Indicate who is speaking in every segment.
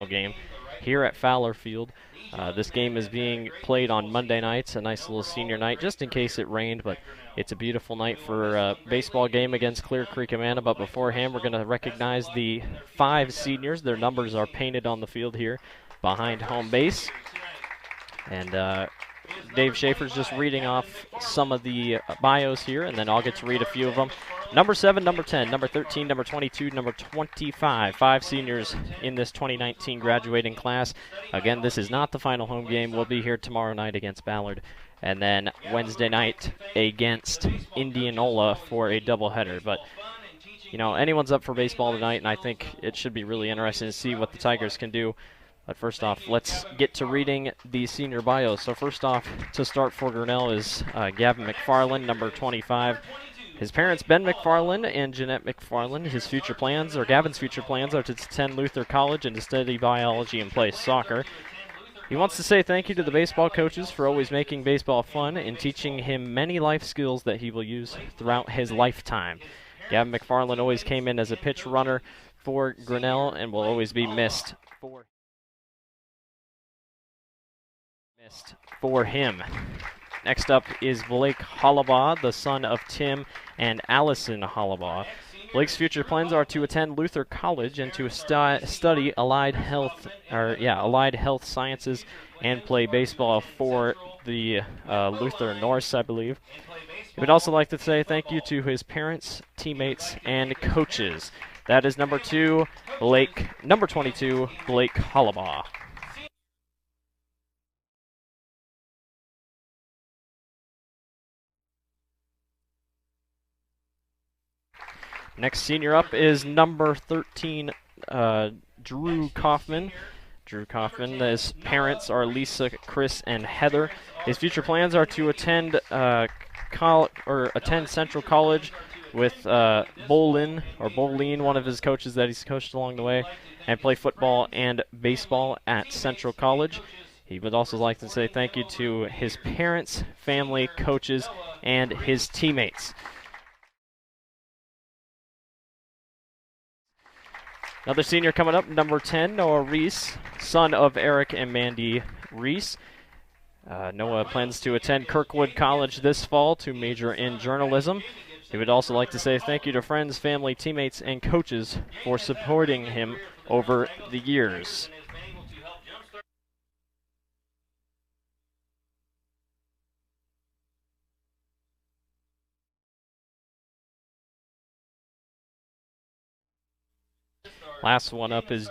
Speaker 1: game here at Fowler Field. This game is being played on Monday nights, a nice little senior night, just in case it rained, but it's a beautiful night for a baseball game against Clear Creek Amana. But beforehand, we're going to recognize the 5 seniors. Their numbers are painted on the field here behind home base. And Dave Schaefer's just reading off some of the bios here, and then I'll get to read a few of them. Number 7, number 10, number 13, number 22, number 25. 5 seniors in this 2019 graduating class. Again, this is not the final home game. We'll be here tomorrow night against Ballard, and then Wednesday night against Indianola for a doubleheader. But, you know, anyone's up for baseball tonight, and I think it should be really interesting to see what the Tigers can do. But first off, let's get to reading the senior bios. So first off, to start for Grinnell is Gavin McFarland, number 25. His parents, Ben McFarland and Jeanette McFarland. His future plans, or Gavin's future plans, are to attend Luther College and to study biology and play soccer. He wants to say thank you to the baseball coaches for always making baseball fun and teaching him many life skills that he will use throughout his lifetime. Gavin McFarland always came in as a pitch runner for Grinnell and will always be missed for him. Next up is Blake Halawa, the son of Tim and Allison Halawa. Blake's future plans are to attend Luther College and to study allied health sciences and play baseball for the Luther Norse, I believe. He would also like to say thank you to his parents, teammates, and coaches. That is number 22, Blake Halawa. Next senior up is number 13, Drew Kaufman. Drew Kaufman, his parents are Lisa, Chris, and Heather. His future plans are to attend attend Central College with Bolin, one of his coaches that he's coached along the way, and play football and baseball at Central College. He would also like to say thank you to his parents, family, coaches, and his teammates. Another senior coming up, number 10, Noah Reese, son of Eric and Mandy Reese. Noah plans to attend Kirkwood College this fall to major in journalism. He would also like to say thank you to friends, family, teammates, and coaches for supporting him over the years. Last one up is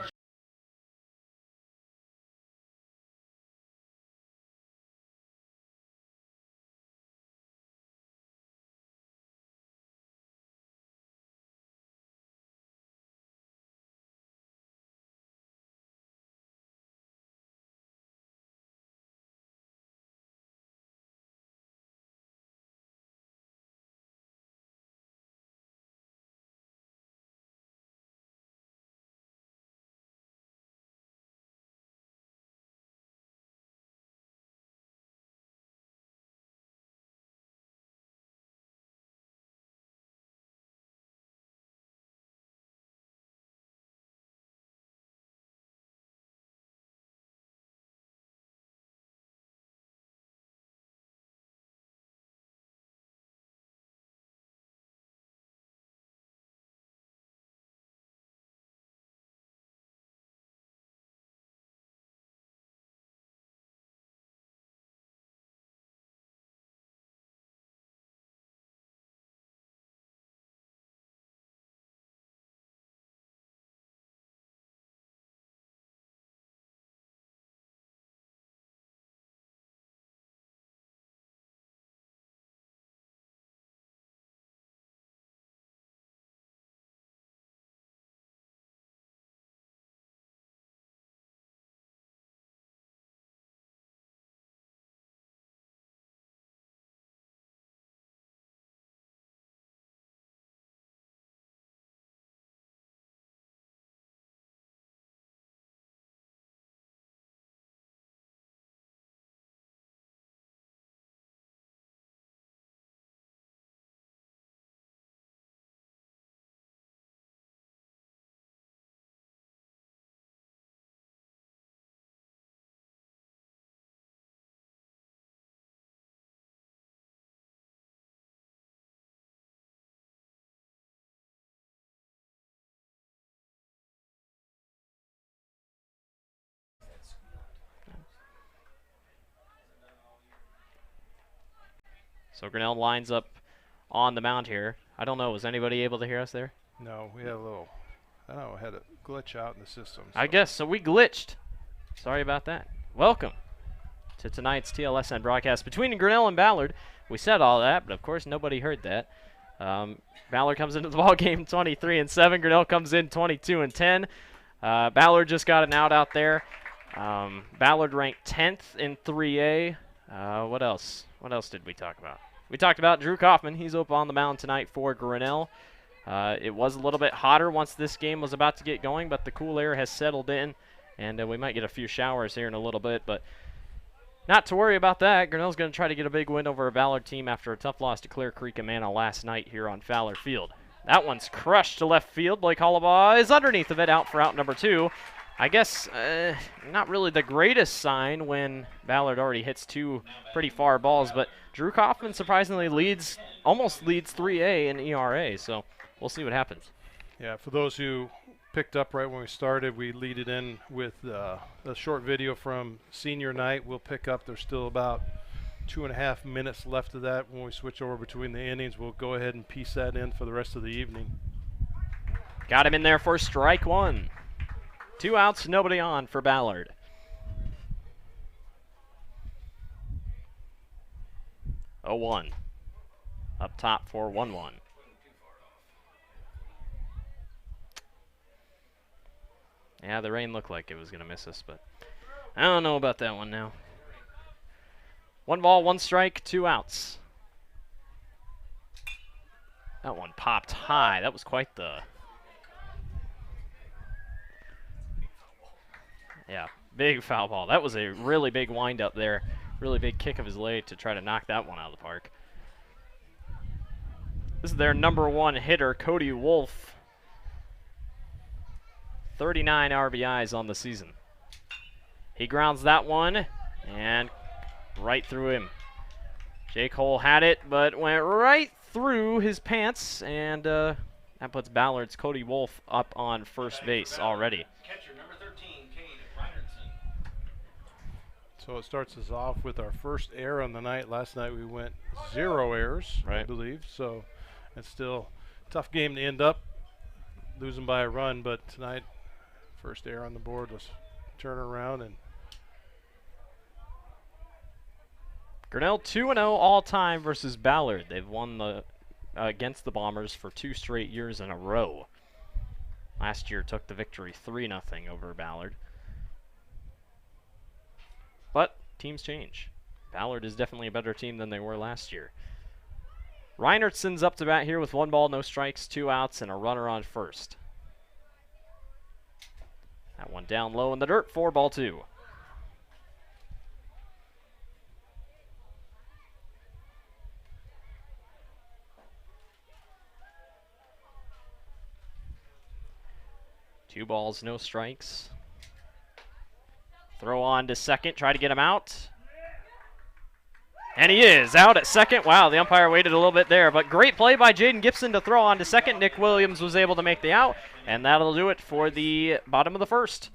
Speaker 1: So Grinnell lines up on the mound here. I don't know, was anybody able to hear us there?
Speaker 2: No, we had a little, I don't know, had a glitch out in the system. So.
Speaker 1: I guess, so we glitched. Sorry about that. Welcome to tonight's TLSN broadcast between Grinnell and Ballard. We said all that, but of course nobody heard that. Ballard comes into the ball game 23-7. Grinnell comes in 22-10. Ballard just got an out there. Ballard ranked 10th in 3A. What else? What else did we talk about? We talked about Drew Kaufman. He's up on the mound tonight for Grinnell. It was a little bit hotter once this game was about to get going, but the cool air has settled in, and we might get a few showers here in a little bit, but not to worry about that. Grinnell's going to try to get a big win over a Ballard team after a tough loss to Clear Creek Amana last night here on Fowler Field. That one's crushed to left field. Blake Halawa is underneath of it, out for out number 2. I guess not really the greatest sign when Ballard already hits 2 pretty far balls, but Drew Kaufman surprisingly almost leads 3A in ERA, so we'll see what happens.
Speaker 2: Yeah, for those who picked up right when we started, we lead it in with a short video from senior night. We'll pick up, there's still about 2.5 minutes left of that. When we switch over between the innings, we'll go ahead and piece that in for the rest of the evening.
Speaker 1: Got him in there for strike 1. 2 outs, nobody on for Ballard. Oh, 1. Up top for 1-1. Yeah, the rain looked like it was going to miss us, but I don't know about that one now. 1 ball, 1 strike, 2 outs. That one popped high. That was quite the... Yeah, big foul ball. That was a really big wind-up there. Really big kick of his leg to try to knock that one out of the park. This is their number 1 hitter, Cody Wolf. 39 RBIs on the season. He grounds that one, and right through him. Jake Hole had it, but went right through his pants, and that puts Ballard's Cody Wolf up on first base already.
Speaker 2: So it starts us off with our first error on the night. Last night we went 0 errors, right. I believe. So it's still a tough game to end up losing by a run, but tonight, first error on the board was turn around. And
Speaker 1: Grinnell 2-0 all-time versus Ballard. They've won against the Bombers for 2 straight years in a row. Last year took the victory 3-0 over Ballard. But teams change. Ballard is definitely a better team than they were last year. Reinertson's up to bat here with 1 ball, no strikes, 2 outs, and a runner on first. That one down low in the dirt, 4-2. Two balls, no strikes. Throw on to second, try to get him out. And he is out at second. Wow, the umpire waited a little bit there, but great play by Jaden Gibson to throw on to second. Nick Williams was able to make the out, and that'll do it for the bottom of the first.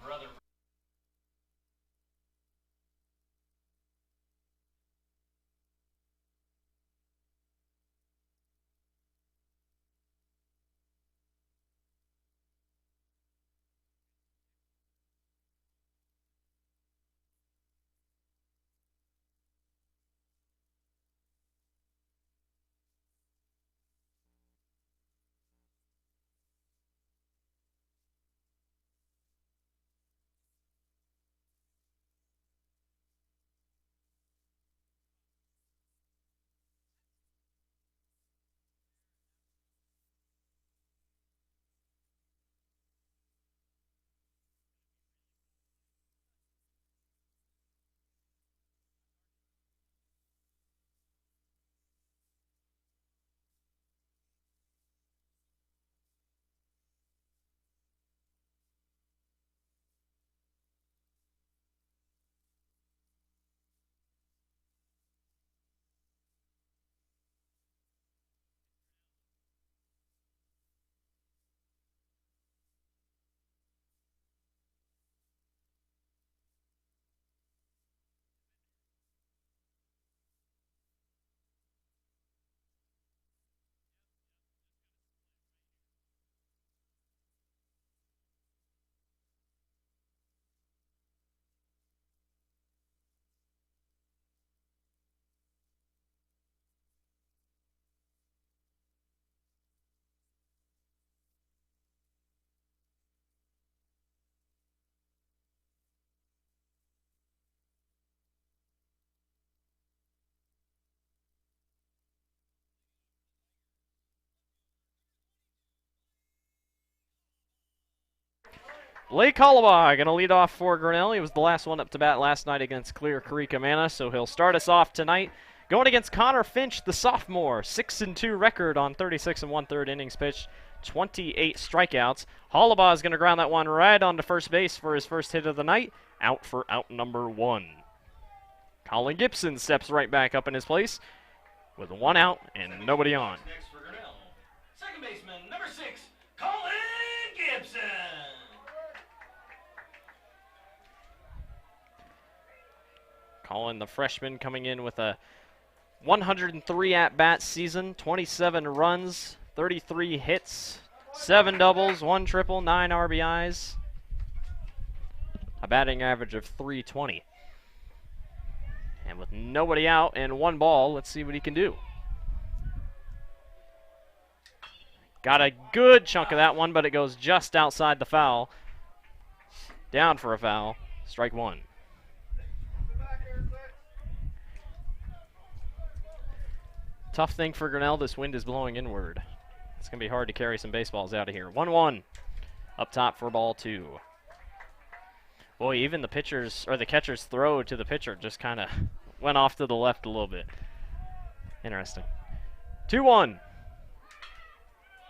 Speaker 1: Blake Halawa going to lead off for Grinnell. He was the last one up to bat last night against Clear Creek Amana, so he'll start us off tonight. Going against Conor Finch, the sophomore, 6-2 record on 36 1/3 innings pitched, 28 strikeouts. Halawa is going to ground that one right onto first base for his first hit of the night, out for out number 1. Colin Gibson steps right back up in his place with 1 out and nobody on.
Speaker 3: Next for Grinnell, second baseman, number 6, Colin Gibson.
Speaker 1: Colin, the freshman, coming in with a 103 at-bat season, 27 runs, 33 hits, 7 doubles, 1 triple, 9 RBIs, a batting average of .320. And with nobody out and 1 ball, let's see what he can do. Got a good chunk of that one, but it goes just outside the foul. Down for a foul, strike 1. Tough thing for Grinnell, this wind is blowing inward. It's going to be hard to carry some baseballs out of here. 1-1 up top for ball 2. Boy, even the catcher's throw to the pitcher just kind of went off to the left a little bit. Interesting. 2-1.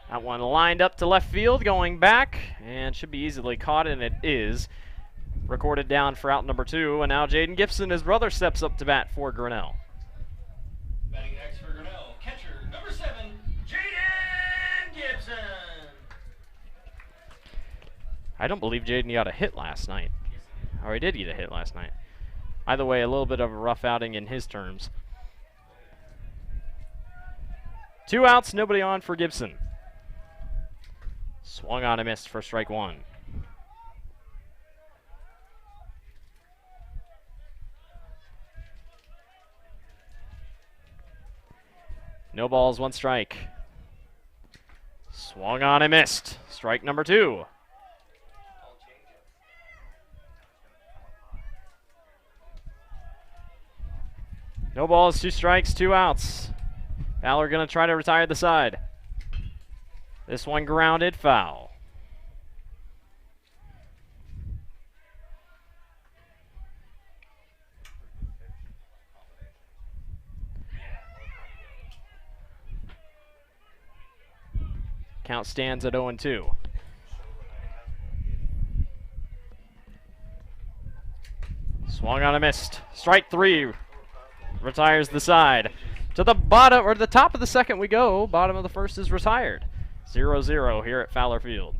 Speaker 1: That one lined up to left field, going back, and should be easily caught, and it is. Recorded down for out number 2, and now Jaden Gibson, his brother, steps up to bat for Grinnell.
Speaker 3: Batting next for Grinnell, catcher number 7, Jaden Gibson.
Speaker 1: I don't believe Jaden got a hit last night. Or he did get a hit last night. Either way, a little bit of a rough outing in his terms. 2 outs, nobody on for Gibson. Swung on and missed for strike 1. No balls, 1 strike. Swung on and missed. Strike number 2. No balls, 2 strikes, 2 outs. Ballard going to try to retire the side. This one grounded, foul. Count stands at 0-2. Swung on and missed. Strike 3. Retires the side. To the bottom, or the top of the second we go. Bottom of the first is retired. 0-0 here at Fowler Field.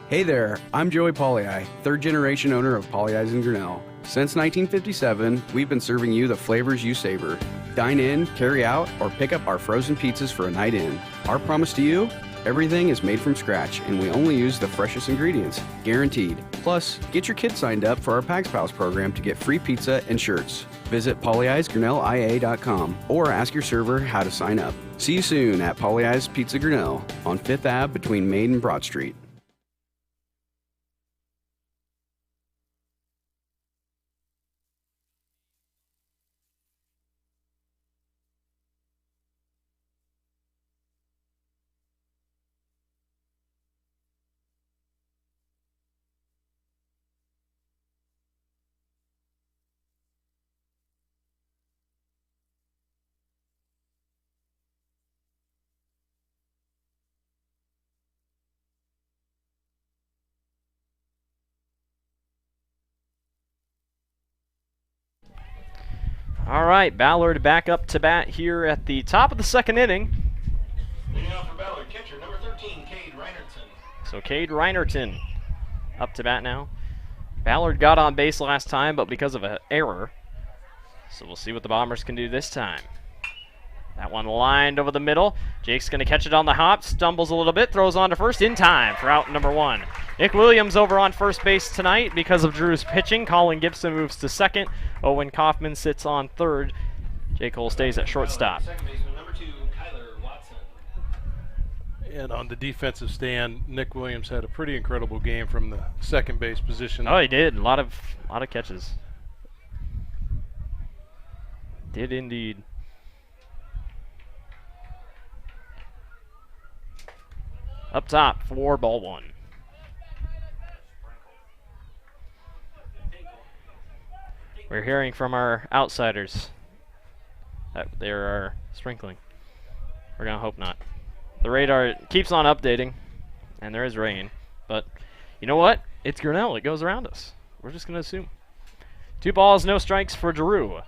Speaker 4: Hey there, I'm Joey Pollyi, third-generation owner of Pollyi's in Grinnell. Since 1957, we've been serving you the flavors you savor. Dine in, carry out, or pick up our frozen pizzas for a night in. Our promise to you? Everything is made from scratch, and we only use the freshest ingredients, guaranteed. Plus, get your kids signed up for our Pags Pals program to get free pizza and shirts. Visit pollyi'sgrinnellia.com or ask your server how to sign up. See you soon at Pollyi's Pizza Grinnell on 5th Ave between Main and Broad Street.
Speaker 1: All right, Ballard back up to bat here at the top of the second inning.
Speaker 3: Leading off for Ballard, catcher number 13, Cade Reinerton.
Speaker 1: So Cade Reinerton up to bat now. Ballard got on base last time, but because of an error. So we'll see what the Bombers can do this time. That one lined over the middle. Jake's going to catch it on the hop, stumbles a little bit, throws on to first in time for out number 1. Nick Williams over on first base tonight because of Drew's pitching. Colin Gibson moves to second. Owen Kaufman sits on third. Jake Cole stays at shortstop.
Speaker 3: Second baseman number 2, Kyler Watson.
Speaker 2: And on the defensive stand, Nick Williams had a pretty incredible game from the second base position.
Speaker 1: Oh, he did. A lot of catches. Did indeed. up top for ball 1. We're hearing from our outsiders that there are sprinkling. We're going to hope not. The radar keeps on updating, and there is rain. But you know what? It's Grinnell. It goes around us. We're just going to assume. 2 balls, no strikes for Drew.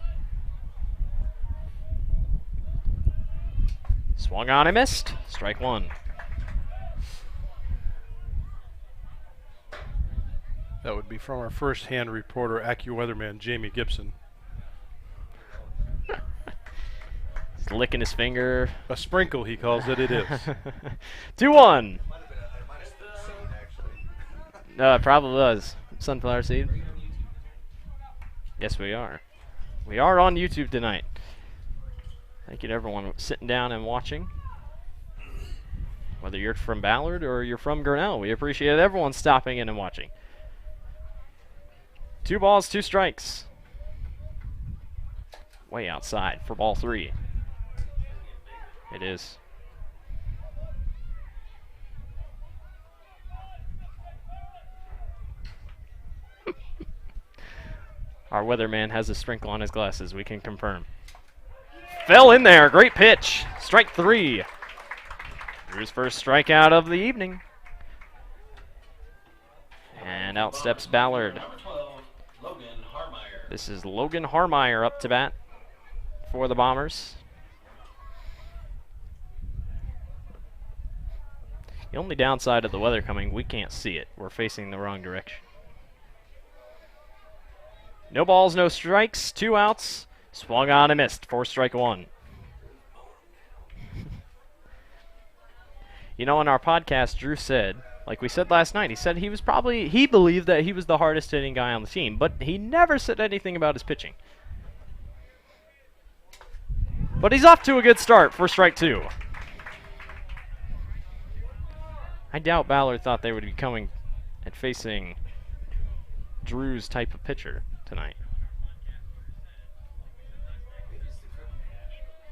Speaker 1: Swung on and missed. Strike 1.
Speaker 2: That would be from our first-hand reporter, AccuWeatherman Jamie Gibson.
Speaker 1: He's licking his finger.
Speaker 2: A sprinkle, he calls it. It is.
Speaker 1: 2-1. No, it probably was. Sunflower seed. Yes, we are. We are on YouTube tonight. Thank you to everyone sitting down and watching. Whether you're from Ballard or you're from Grinnell, we appreciate everyone stopping in and watching. 2 balls, 2 strikes. Way outside for ball 3. It is. Our weatherman has a sprinkle on his glasses, we can confirm. Fell in there, great pitch. Strike 3. Drew's first strikeout of the evening. And out steps Ballard. This is Logan Harmeyer up to bat for the Bombers. The only downside of the weather coming, we can't see it. We're facing the wrong direction. No balls, no strikes, 2 outs. Swung on and missed for strike 1. You know, in our podcast, Drew said, like we said last night, he said he believed that he was the hardest hitting guy on the team, but he never said anything about his pitching. But he's off to a good start for strike 2. I doubt Ballard thought they would be coming and facing Drew's type of pitcher tonight.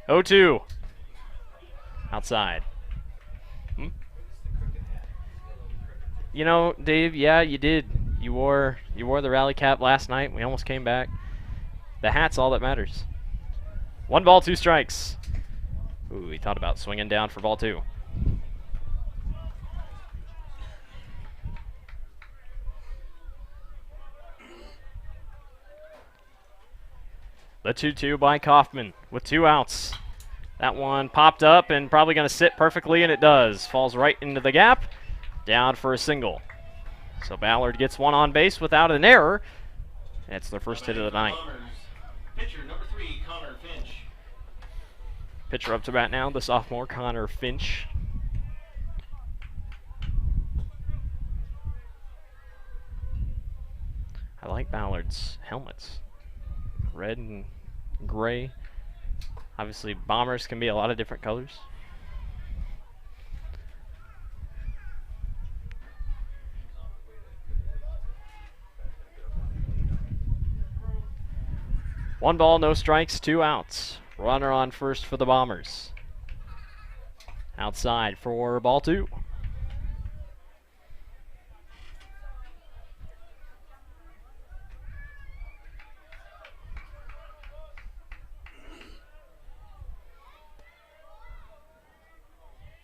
Speaker 1: 0-2. Outside. You know, Dave, yeah, you did. You wore the rally cap last night. We almost came back. The hat's all that matters. 1 ball, 2 strikes. Ooh, he thought about swinging down for ball 2. The 2-2 by Kaufman with 2 outs. That one popped up and probably going to sit perfectly, and it does. Falls right into the gap. Down for a single. So Ballard gets 1 on base without an error. That's their first hit of the night.
Speaker 3: Pitcher number 3, Conor Finch.
Speaker 1: Pitcher up to bat now, the sophomore Conor Finch. I like Ballard's helmets. Red and gray. Obviously, Bombers can be a lot of different colors. One ball, no strikes, 2 outs. Runner on first for the Bombers. Outside for ball 2.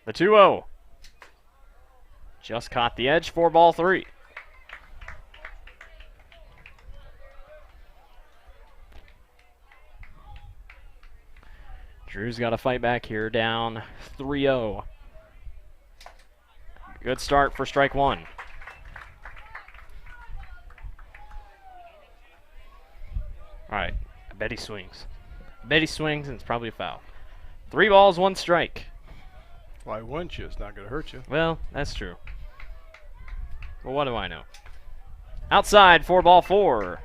Speaker 1: The 2-0. Just caught the edge for ball 3. Drew's got to fight back here, down 3-0. Good start for strike 1. All right, I bet he swings. I bet he swings, and it's probably a foul. 3 balls, 1 strike.
Speaker 2: Why wouldn't you? It's not going to hurt you.
Speaker 1: Well, that's true. Well, what do I know? Outside for ball 4.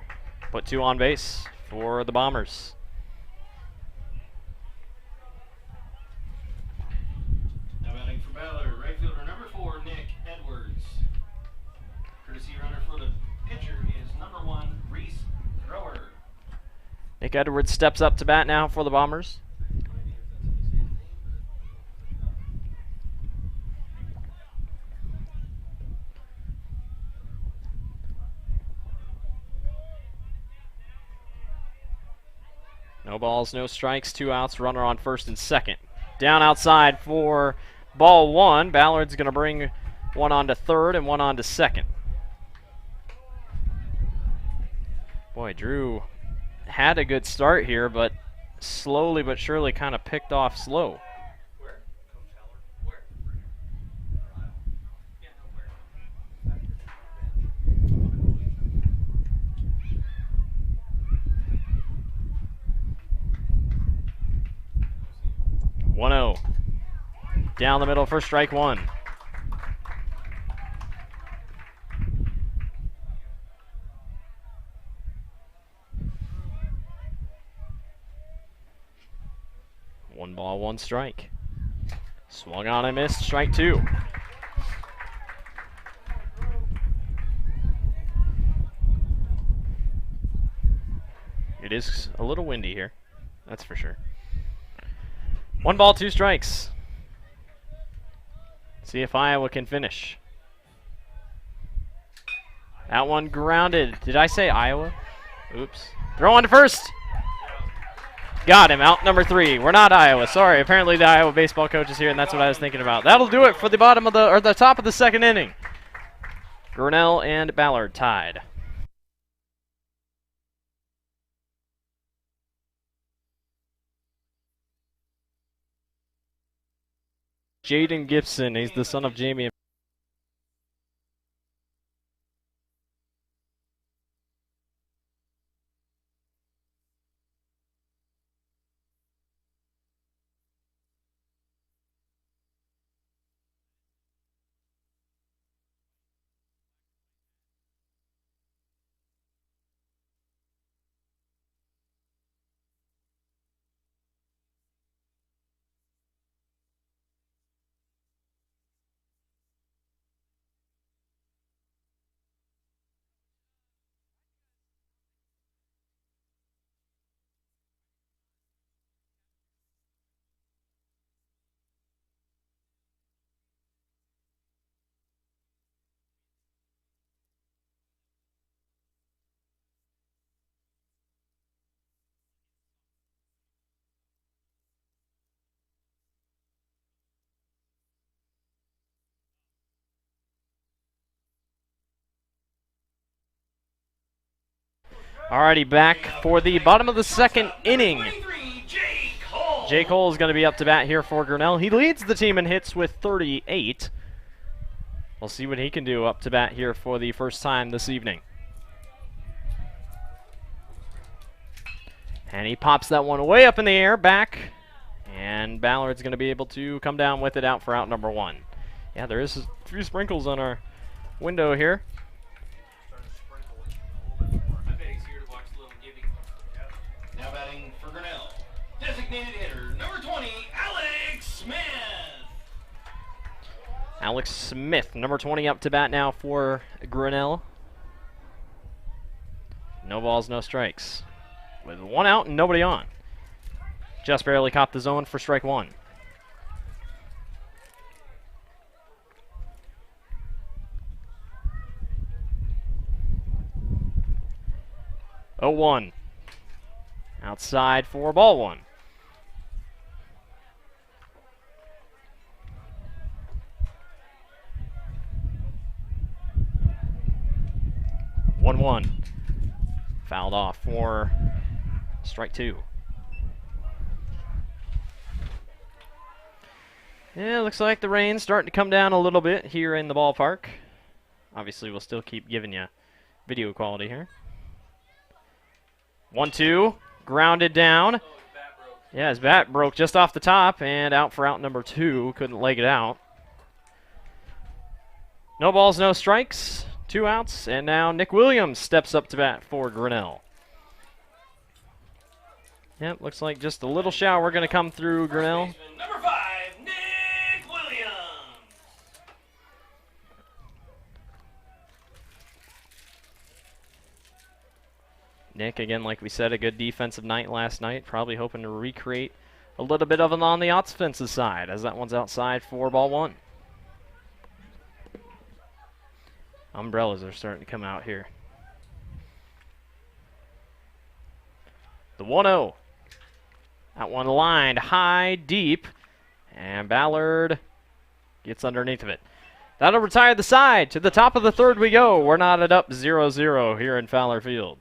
Speaker 1: Put 2 on base for the Bombers.
Speaker 3: Now batting for Ballard, right fielder number 4, Nick Edwards. Courtesy runner for the pitcher is number 1, Reese Grower.
Speaker 1: Nick Edwards steps up to bat now for the Bombers. No balls, no strikes, 2 outs, runner on first and second. Down outside for ball 1. Ballard's going to bring one on to third and one on to second. Boy, Drew had a good start here, but slowly but surely kind of picked off slow. 1-0. Down the middle for strike 1. One ball, 1 strike. Swung on and missed, strike 2. It is a little windy here, that's for sure. 1 ball, 2 strikes. See if Iowa can finish. That one grounded. Did I say Iowa? Oops. Throw on to first. Got him, out number 3. We're not Iowa, sorry. Apparently the Iowa baseball coach is here, and that's what I was thinking about. That'll do it for the bottom of the top of the second inning. Grinnell and Ballard tied. Jaden Gibson, he's the son of Jamie. Alrighty, back for the bottom of the second inning. Jake Cole is going to be up to bat here for Grinnell. He leads the team in hits with 38. We'll see what he can do up to bat here for the first time this evening. And he pops that one way up in the air, back. And Ballard's going to be able to come down with it out for out number 1. Yeah, there is a few sprinkles on our window here.
Speaker 3: Now batting for Grinnell, designated hitter, number 20, Alex Smith.
Speaker 1: Alex Smith, number 20, up to bat now for Grinnell. No balls, no strikes. With 1 out and nobody on. Just barely caught the zone for strike 1. Oh, 1. Outside for ball 1. One one. Fouled off for strike 2. Yeah, looks like the rain's starting to come down a little bit here in the ballpark. Obviously, we'll still keep giving you video quality here. 1-2. Grounded down. Yeah, his bat broke just off the top and out for out number 2. Couldn't leg it out. No balls, no strikes. 2 outs, and now Nick Williams steps up to bat for Grinnell. Yep, looks like just a little shower going to come through Grinnell.
Speaker 3: Number 5, Nick Williams.
Speaker 1: Nick, again, like we said, a good defensive night last night. Probably hoping to recreate a little bit of it on the offensive side, as that one's outside for ball 1. Umbrellas are starting to come out here. The 1-0. That one lined high, deep, and Ballard gets underneath of it. That'll retire the side. To the top of the third we go. We're knotted up 0-0 here in Fowler Field.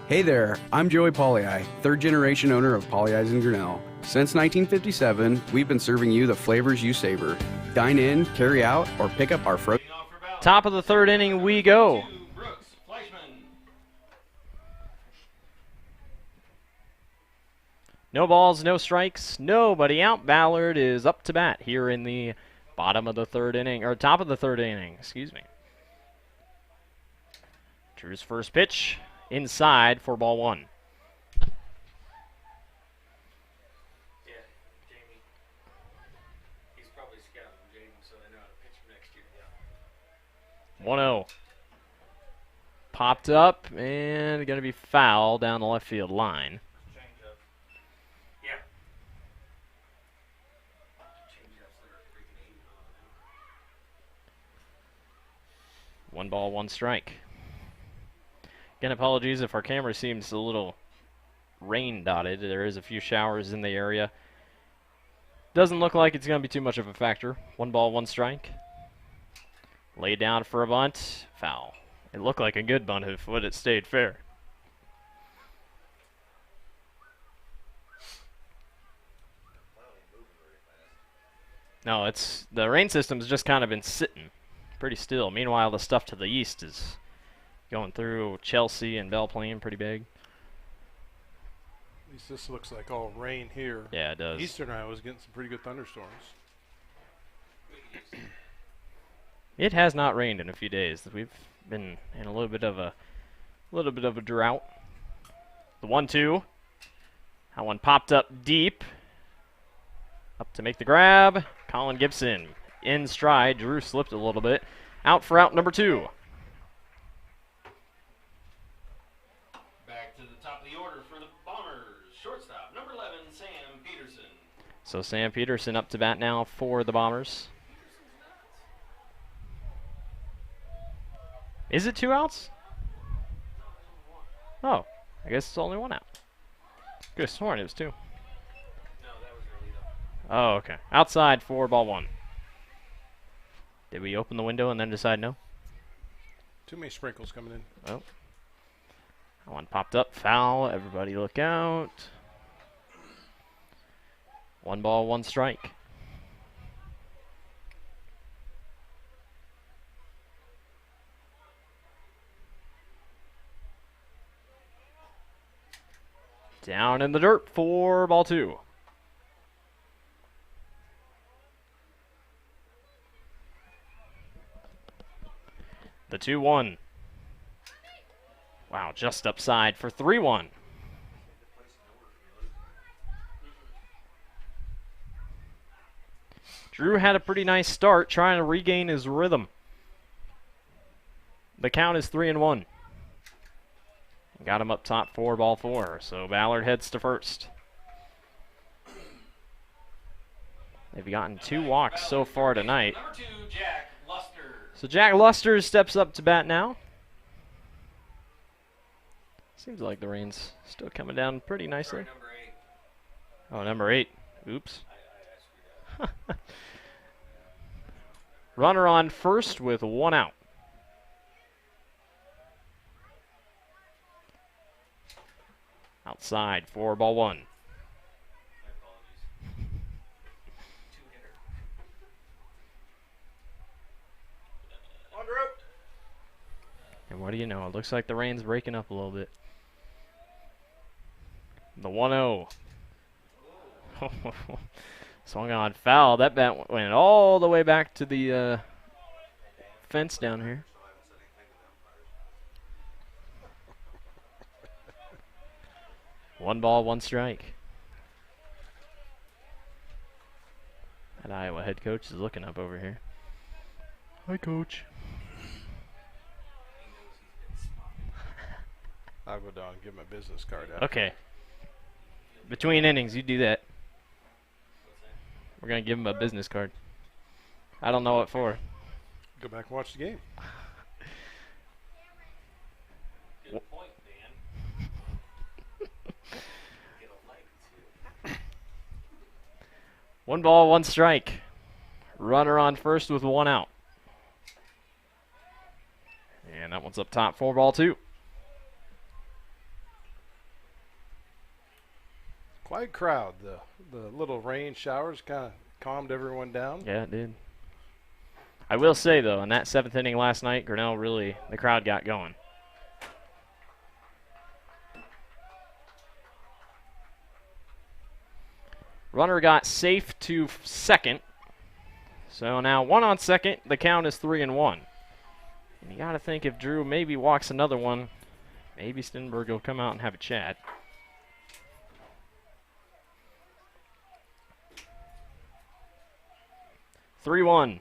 Speaker 4: Hey there, I'm Joey Pollyi, third generation owner of Pollyi's in Grinnell. Since 1957, we've been serving you the flavors you savor. Dine in, carry out, or pick up our frozen.
Speaker 1: Top of the third inning we go. No balls, no strikes, nobody out. Ballard is up to bat here in the bottom of the third inning, or top of the third inning, excuse me. Drew's first pitch. Inside for ball one.
Speaker 3: Yeah, Jamie. He's probably scouting Jamie so they know how to pitch for next year. Yeah.
Speaker 1: 1-0. Popped up and going to be foul down the left field line.
Speaker 3: Change up. Yeah. Change ups that are freaking 80 miles an hour.
Speaker 1: 1 ball, 1 strike. Again, apologies if our camera seems a little rain dotted. There is a few showers in the area. Doesn't look like it's going to be too much of a factor. 1 ball, 1 strike. Laid down for a bunt. Foul. It looked like a good bunt if it would have stayed fair. No, it's the rain system's just kind of been sitting pretty still. Meanwhile, the stuff to the east is going through Chelsea and Belle Plaine pretty big.
Speaker 2: At least this looks like all rain here.
Speaker 1: Yeah, it does.
Speaker 2: Eastern Iowa's getting some pretty good thunderstorms.
Speaker 1: It has not rained in a few days. We've been in a little bit of a drought. The 1-2. That one popped up deep. Up to make the grab. Colin Gibson in stride. Drew slipped a little bit. Out for out number 2.
Speaker 3: Back to the top of the order for the Bombers. Shortstop, number 11, Sam Peterson.
Speaker 1: So Sam Peterson up to bat now for the Bombers. Is it 2 outs? Oh, I guess it's only 1 out. Could have sworn it was 2.
Speaker 3: No, that was early though.
Speaker 1: Oh, okay. Outside for ball 1. Did we open the window and then decide no?
Speaker 2: Too many sprinkles coming in.
Speaker 1: Oh. That one popped up. Foul. Everybody look out. 1 ball, 1 strike. Down in the dirt for ball 2. The 2-1. Wow, just upside for 3-1. Drew had a pretty nice start trying to regain his rhythm. The count is 3-1. Got him up top for ball 4, so Ballard heads to first. They've gotten 2 walks so far tonight.
Speaker 3: Number 2, Jack Luster.
Speaker 1: So Jack Luster steps up to bat now. Seems like the rain's still coming down pretty nicely.
Speaker 3: Sorry, number 8.
Speaker 1: Oh, number 8. Oops. Runner on first with 1 out. Outside, 4-1. And what do you know? It looks like the rain's breaking up a little bit. The 1-0. Swung on foul. That bat went all the way back to the fence down here. One ball, one strike. That Iowa head coach is looking up over here. Hi, coach.
Speaker 2: I'll go down and give my business card out.
Speaker 1: Okay. Between innings, you do that. We're going to give him a business card. I don't know what for.
Speaker 2: Go back and watch the game.
Speaker 3: Good point, Dan.
Speaker 1: 1 ball, 1 strike. Runner on first with 1 out. And that one's up top, 4-2.
Speaker 2: Quiet crowd. The little rain showers kind of calmed everyone down.
Speaker 1: Yeah, it did. I will say, though, in that 7th inning last night, Grinnell really, the crowd got going. Runner got safe to second. So now 1 on second. The count is 3-1. And you got to think if Drew maybe walks another one, maybe Stenberg will come out and have a chat. 3-1.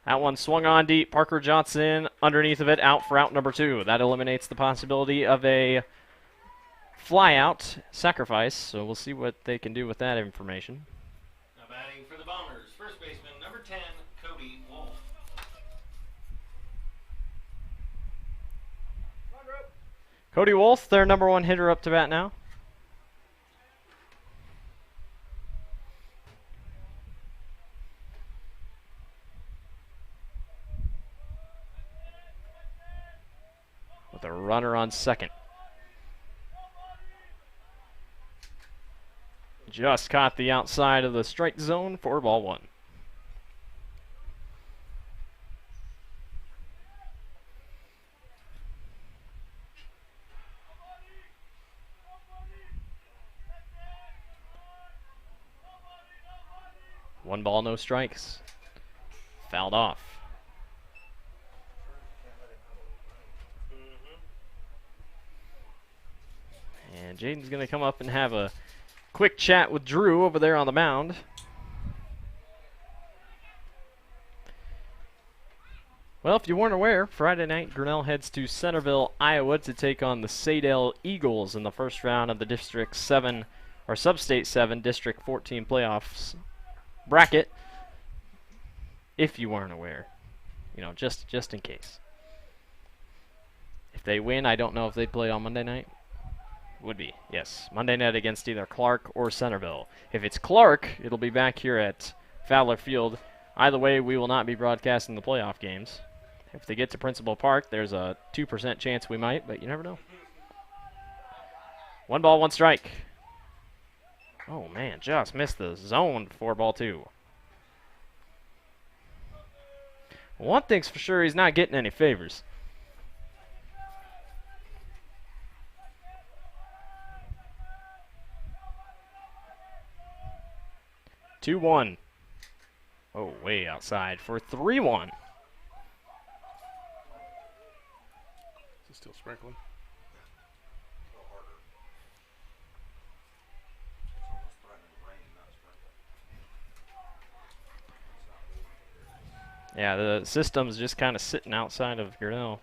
Speaker 1: That one swung on deep. Parker Johnson underneath of it, out for out number 2. That eliminates the possibility of a fly-out sacrifice, so we'll see what they can do with that information.
Speaker 3: Now batting for the Bombers, first baseman number 10, Cody Wolf.
Speaker 1: Cody Wolf, their number 1 hitter, up to bat now. With a runner on second. Just caught the outside of the strike zone, 4-1. One ball, no strikes. Fouled off. And Jaden's going to come up and have a quick chat with Drew over there on the mound. Well, if you weren't aware, Friday night Grinnell heads to Centerville, Iowa to take on the Saydale Eagles in the first round of the District 7, or Sub-State 7, District 14 playoffs bracket. If you weren't aware. You know, just in case. If they win, I don't know if they'd play on Monday night. Would be, yes. Monday night against either Clark or Centerville. If it's Clark, it'll be back here at Fowler Field. Either way, we will not be broadcasting the playoff games. If they get to Principal Park, there's a 2% chance we might, but you never know. 1 ball, 1 strike. Oh, man, just missed the zone, 4-2. One thing's for sure, he's not getting any favors. Two 2-1. Oh, way outside for 3-1.
Speaker 2: Is it still sprinkling?
Speaker 1: Yeah, the system's just kind of sitting outside of Grinnell.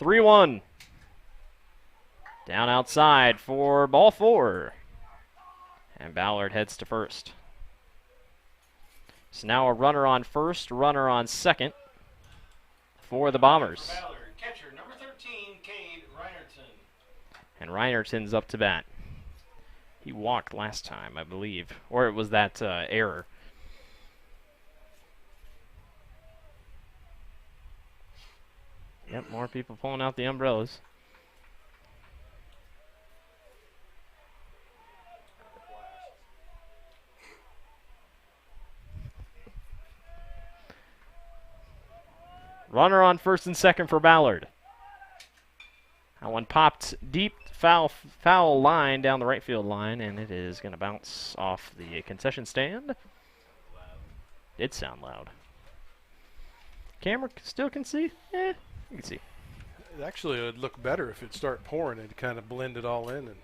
Speaker 1: 3-1. Down outside for ball 4. And Ballard heads to first. So now a runner on first, runner on second for the Bombers.
Speaker 3: Ballard, catcher number 13,
Speaker 1: And Reinerton's up to bat. He walked last time, I believe. Or it was that error. Yep, more people pulling out the umbrellas. Runner on first and second for Ballard. That one popped deep, foul line down the right field line, and it is going to bounce off the concession stand. Did sound loud. Camera still can see? You can see.
Speaker 2: Actually, it would look better if it started pouring and kind of blend it all in. And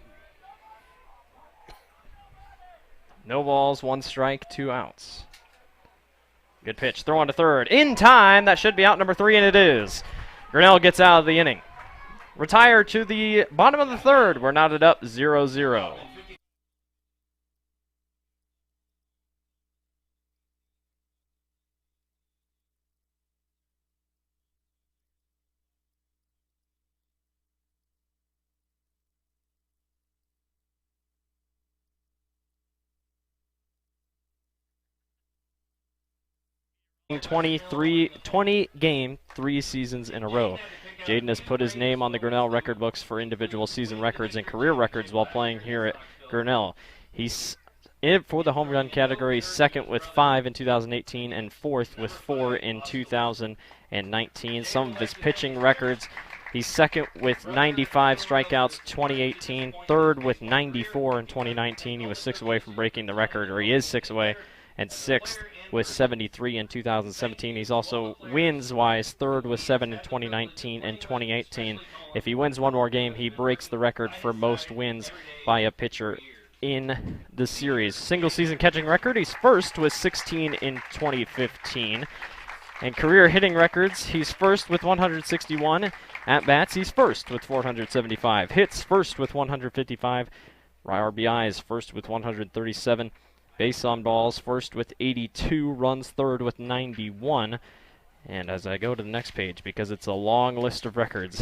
Speaker 1: no balls, 1 strike, 2 outs. Good pitch, throw on to third. In time, that should be out number 3, and it is. Grinnell gets out of the inning. Retired to the bottom of the third. We're knotted up 0-0. In 20 game, 3 seasons in a row. Jaden has put his name on the Grinnell record books for individual season records and career records while playing here at Grinnell. He's in for the home run category, second with 5 in 2018 and fourth with 4 in 2019. Some of his pitching records: he's second with 95 strikeouts 2018, third with 94 in 2019. He was 6 away from breaking the record, or he is 6 away, and 6th with 73 in 2017. He's also wins-wise third with 7 in 2019 and 2018. If he wins one more game, he breaks the record for most wins by a pitcher in the series. Single season catching record, he's first with 16 in 2015. And career hitting records, he's first with 161. At bats, he's first with 475. Hits, first with 155. RBIs, first with 137. Base on balls, first with 82, runs third with 91. And as I go to the next page, because it's a long list of records,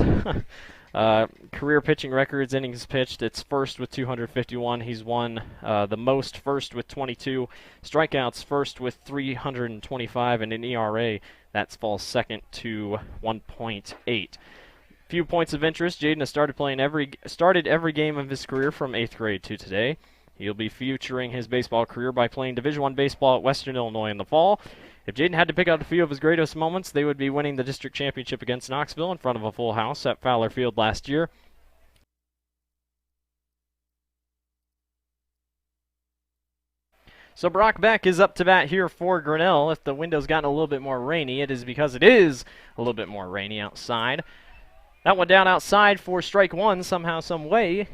Speaker 1: career pitching records, innings pitched, it's first with 251. He's won the most, first with 22. Strikeouts, first with 325, and an ERA, that falls second to 1.8. Few points of interest. Jaden has started every game of his career from 8th grade to today. He'll be featuring his baseball career by playing Division I baseball at Western Illinois in the fall. If Jaden had to pick out a few of his greatest moments, they would be winning the district championship against Knoxville in front of a full house at Fowler Field last year. So Brock Beck is up to bat here for Grinnell. If the window's gotten a little bit more rainy, it is because it is a little bit more rainy outside. That one down outside for strike 1 somehow, some way.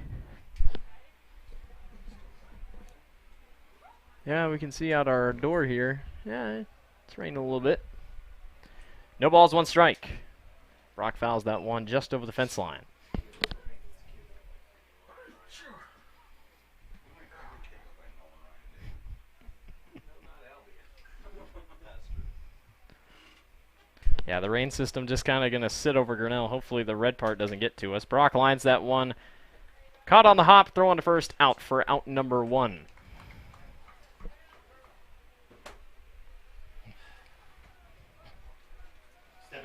Speaker 1: Yeah, we can see out our door here. Yeah, it's raining a little bit. No balls, 1 strike. Brock fouls that one just over the fence line. Yeah, the rain system just kind of going to sit over Grinnell. Hopefully the red part doesn't get to us. Brock lines that one. Caught on the hop, throw on to first, out for out number 1.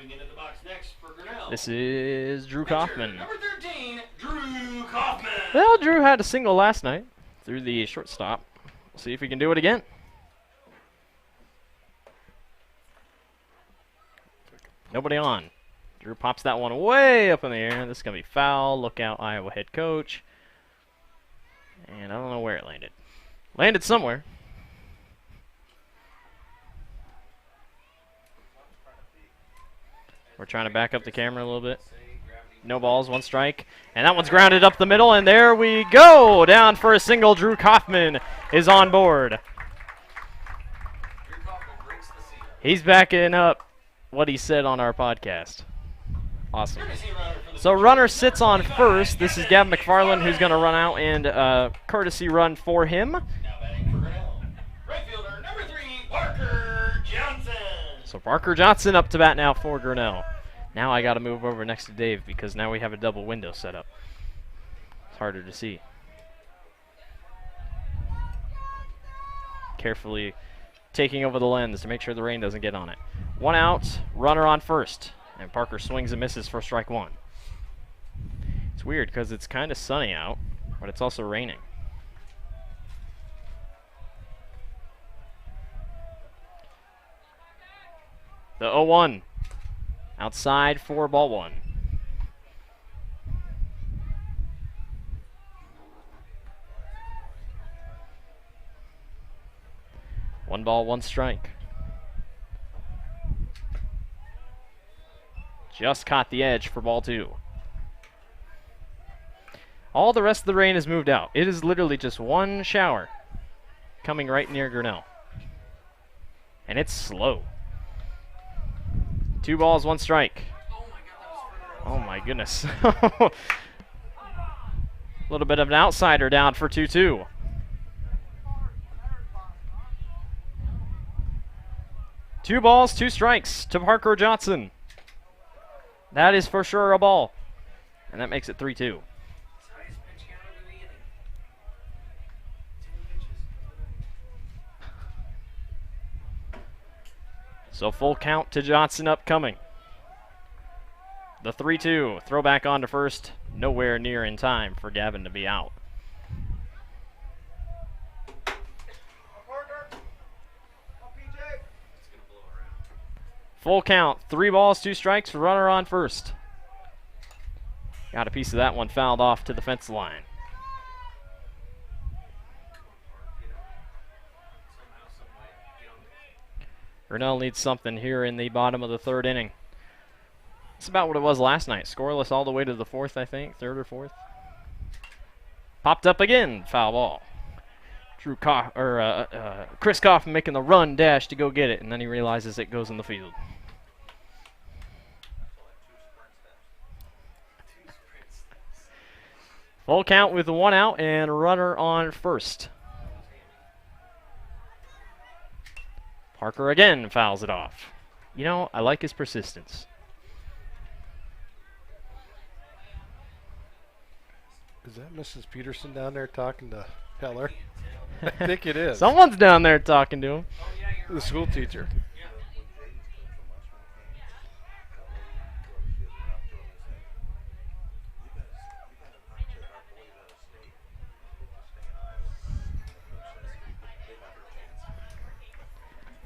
Speaker 3: Into the box next for Grinnell.
Speaker 1: This is Drew Kaufman.
Speaker 3: Number 13, Drew Kaufman.
Speaker 1: Well, Drew had a single last night through the shortstop. We'll see if he can do it again. Nobody on. Drew pops that one way up in the air. This is going to be foul. Look out, Iowa head coach. And I don't know where it landed. Landed somewhere. We're trying to back up the camera a little bit. No balls, 1 strike. And that one's grounded up the middle, and there we go. Down for a single. Drew Kaufman is on board. He's backing up what he said on our podcast. Awesome. So runner sits on first. This is Gavin McFarland who's going to run out and courtesy run for him.
Speaker 3: Now batting for Grinnell. Right fielder, number 3, Parker Johnson.
Speaker 1: So Parker Johnson up to bat now for Grinnell. Now I got to move over next to Dave because now we have a double window set up. It's harder to see. Carefully taking over the lens to make sure the rain doesn't get on it. 1 out, runner on first. And Parker swings and misses for strike 1. It's weird because it's kind of sunny out, but it's also raining. The 0-1. Outside for ball 1. One ball, one strike. Just caught the edge for ball 2. All the rest of the rain has moved out. It is literally just one shower coming right near Grinnell. And it's slow. 2 balls, 1 strike. Oh my goodness. A little bit of an outsider down for 2-2. Two balls, 2 strikes to Parker Johnson. That is for sure a ball. And that makes it 3-2. So full count to Johnson upcoming. The 3-2. Throw back on to first. Nowhere near in time for Gavin to be out. Full count. 3 balls, 2 strikes. Runner on first. Got a piece of that one fouled off to the fence line. Grinnell needs something here in the bottom of the 3rd inning. It's about what it was last night. Scoreless all the way to the 4th, I think. 3rd or 4th. Popped up again. Foul ball. Chris Coffin making the run dash to go get it, and then he realizes it goes in the field. Full count with 1 out and runner on first. Parker again fouls it off. You know, I like his persistence.
Speaker 2: Is that Mrs. Peterson down there talking to Heller? I think it is.
Speaker 1: Someone's down there talking to him.
Speaker 2: The school teacher.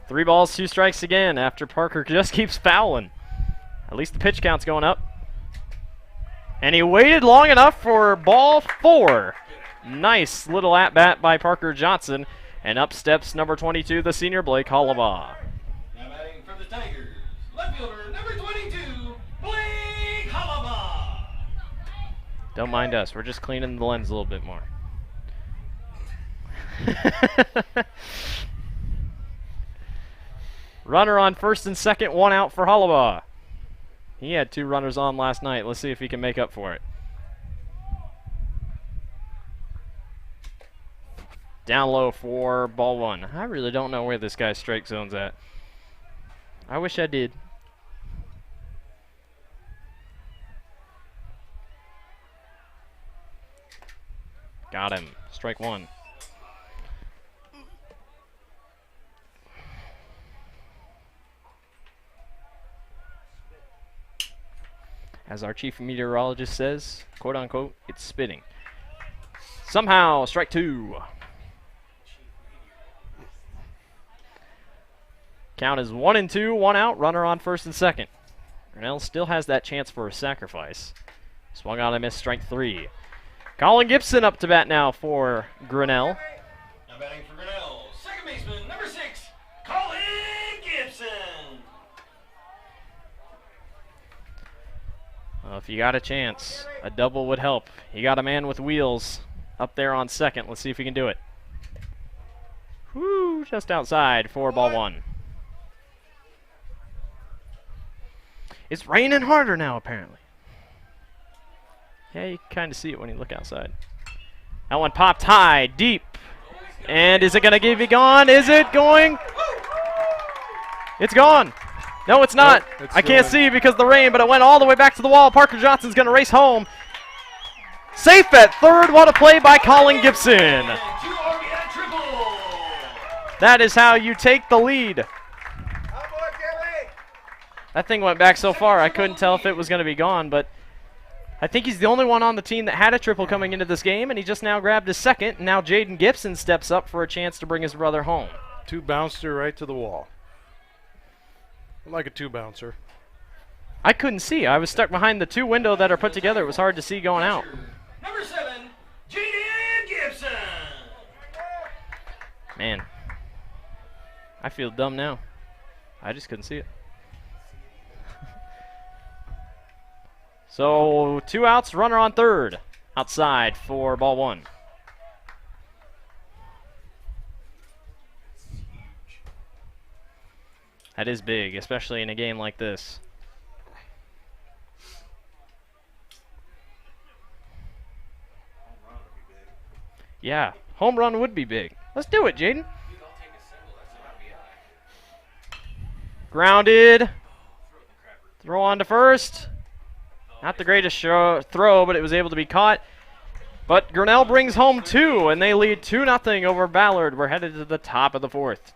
Speaker 1: 3 balls, 2 strikes again after Parker just keeps fouling. At least the pitch count's going up. And he waited long enough for ball 4. Nice little at-bat by Parker Johnson. And up steps number 22, the senior Blake Halawa.
Speaker 3: Now batting for the Tigers, left fielder number 22, Blake Halawa.
Speaker 1: Don't mind us. We're just cleaning the lens a little bit more. Runner on first and second, 1 out for Halawa. He had 2 runners on last night. Let's see if he can make up for it. Down low for ball 1. I really don't know where this guy's strike zone's at. I wish I did. Got him. Strike 1. As our chief meteorologist says, quote unquote, it's spitting. Somehow, strike 2. Count is 1-2, 1 out, runner on first and second. Grinnell still has that chance for a sacrifice. Swung on and missed, strike 3. Colin Gibson up to bat now for Grinnell.
Speaker 3: Now batting for Grinnell, second baseman number 6, Colin Gibson.
Speaker 1: Well, if you got a chance, a double would help. You got a man with wheels up there on second. Let's see if he can do it. Whoo, just outside for ball 1. It's raining harder now, apparently. Yeah, you can kind of see it when you look outside. That one popped high, deep. And is it going to give you gone? Is it going? It's gone. No, it's not.
Speaker 2: Nope,
Speaker 1: I can't see because of the rain, but it went all the way back to the wall. Parker Johnson's going to race home. Safe at third. What a play by Colin Gibson. That is how you take the lead. That thing went back so far, I couldn't tell if it was going to be gone, but I think he's the only one on the team that had a triple coming into this game, and he just now grabbed his second, and now Jaden Gibson steps up for a chance to bring his brother home.
Speaker 2: Two bouncer right to the wall. Like a two bouncer.
Speaker 1: I couldn't see. I was stuck behind the two window that are put together. It was hard to see going out.
Speaker 3: Number 7, Jaden Gibson.
Speaker 1: Man, I feel dumb now. I just couldn't see it. So 2 outs, runner on third. Outside for ball 1. That is big, especially in a game like this. Yeah, home run would be big. Let's do it, Jaden. Grounded. Throw on to first. Not the greatest throw, but it was able to be caught. But Grinnell brings home 2, and they lead 2-0 over Ballard. We're headed to the top of the 4th.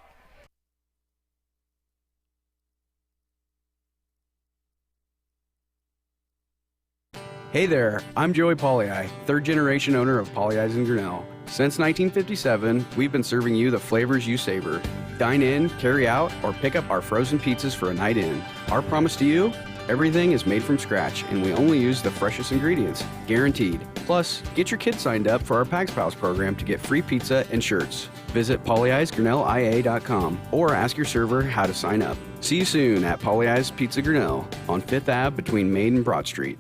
Speaker 4: Hey there, I'm Joey Pollyi, third generation owner of Pollyi's in Grinnell. Since 1957, we've been serving you the flavors you savor. Dine in, carry out, or pick up our frozen pizzas for a night in. Our promise to you? Everything is made from scratch, and we only use the freshest ingredients, guaranteed. Plus, get your kids signed up for our Pax Pals program to get free pizza and shirts. Visit pollyi'sgrinnellia.com or ask your server how to sign up. See you soon at Pollyi's Pizza Grinnell on 5th Ave between Main and Broad Street.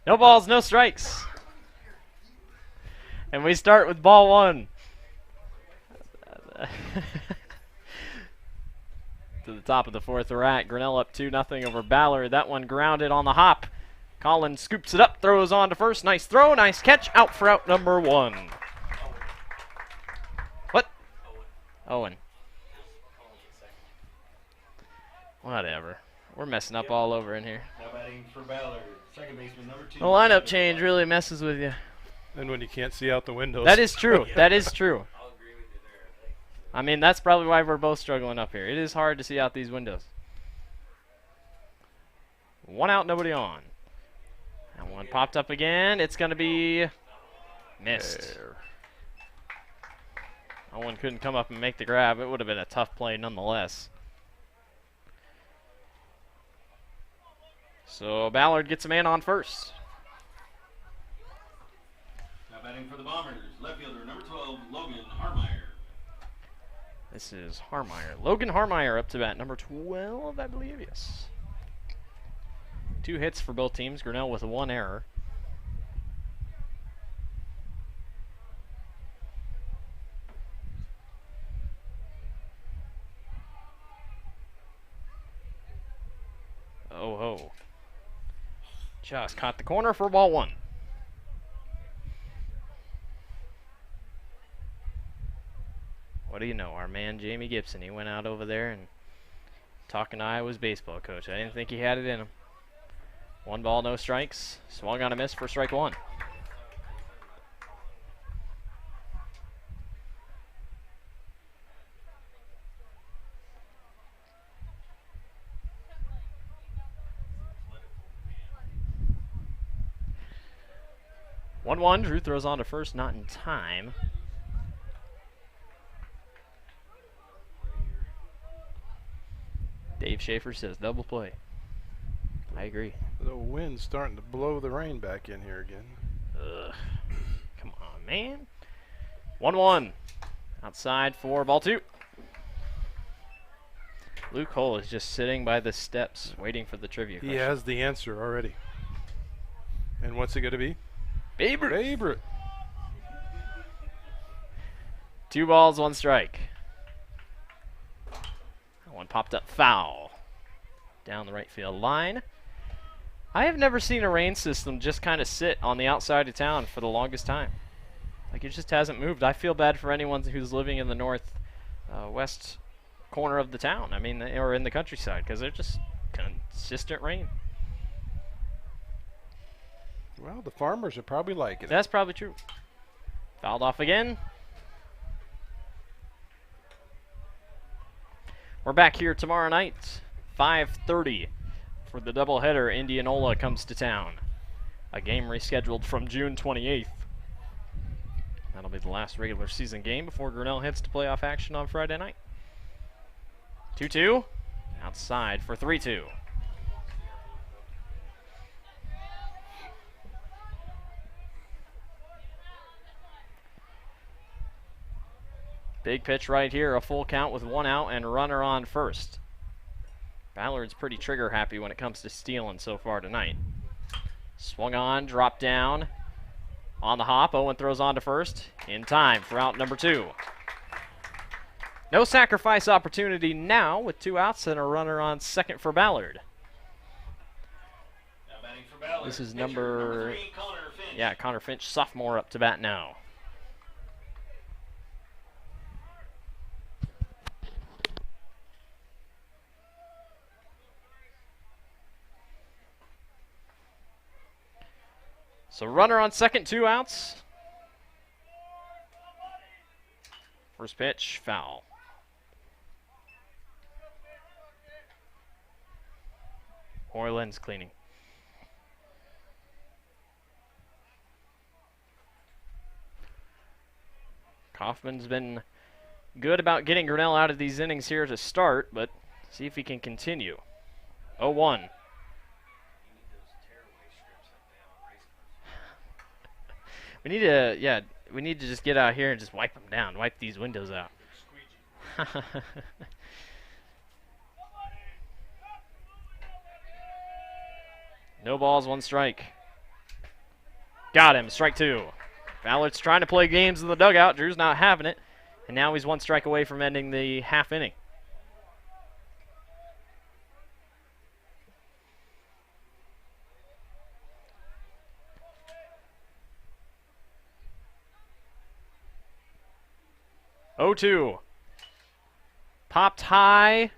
Speaker 1: No balls, no strikes. And we start with ball 1. To the top of the 4th we're at. Grinnell up 2-0 over Ballard. That one grounded on the hop. Collins scoops it up, throws on to first. Nice throw, nice catch. Out for out number 1. What? Owen. Whatever. We're messing up all over in here.
Speaker 3: Now batting for Ballard, second baseman number 2.
Speaker 1: The lineup change really messes with you.
Speaker 2: And when you can't see out the windows.
Speaker 1: That is true. That is true. I mean, that's probably why we're both struggling up here. It is hard to see out these windows. 1 out, nobody on. And one popped up again. It's going to be missed.
Speaker 2: There.
Speaker 1: That one couldn't come up and make the grab. It would have been a tough play nonetheless. So Ballard gets a man on first.
Speaker 3: Now batting for the Bombers, left fielder number 12, Logan Harmeyer.
Speaker 1: This is Harmeyer. Logan Harmeyer up to bat number 12, I believe, yes. 2 hits for both teams. Grinnell with 1 error. Oh ho. Just caught the corner for ball 1. What do you know? Our man Jamie Gibson, he went out over there and talking to Iowa's baseball coach. I didn't think he had it in him. 1 ball, no strikes. Swung on a miss for strike 1. 1-1. Drew throws on to first, not in time. Dave Schaefer says double play. I agree.
Speaker 2: The wind's starting to blow the rain back in here again.
Speaker 1: Ugh. Come on, man. 1-1. Outside for ball 2. Luke Hull is just sitting by the steps waiting for the trivia question.
Speaker 2: He has the answer already. And what's it going to be?
Speaker 1: Babe Ruth.
Speaker 2: Babe Ruth.
Speaker 1: 2 balls, 1 strike. That one popped up foul. Down the right field line. I have never seen a rain system just kind of sit on the outside of town for the longest time. Like, it just hasn't moved. I feel bad for anyone who's living in the west corner of the town. I mean, or in the countryside, because they're just consistent rain.
Speaker 2: Well, the farmers are probably liking it.
Speaker 1: That's probably true. Fouled off again. We're back here tomorrow night, 5:30, for the doubleheader. Indianola comes to town. A game rescheduled from June 28th. That'll be the last regular season game before Grinnell heads to playoff action on Friday night. 2-2. Outside for 3-2. Big pitch right here, a full count with 1 out and runner on first. Ballard's pretty trigger happy when it comes to stealing so far tonight. Swung on, dropped down. On the hop, Owen throws on to first. In time for out number 2. No sacrifice opportunity now with 2 outs and a runner on second for Ballard.
Speaker 3: Now batting for Ballard.
Speaker 1: This is
Speaker 3: Pitcher
Speaker 1: number
Speaker 3: 3, Conor Finch.
Speaker 1: Yeah, Conor Finch, sophomore, up to bat now. So runner on second, 2 outs. First pitch, foul. Or lens cleaning. Kaufman's been good about getting Grinnell out of these innings here to start, but see if he can continue. 0-1. We need to just get out here and just wipe them down, wipe these windows out. No balls, 1 strike. Got him, strike 2. Ballard's trying to play games in the dugout. Drew's not having it, and now he's 1 strike away from ending the half inning. Oh, 2. Popped high.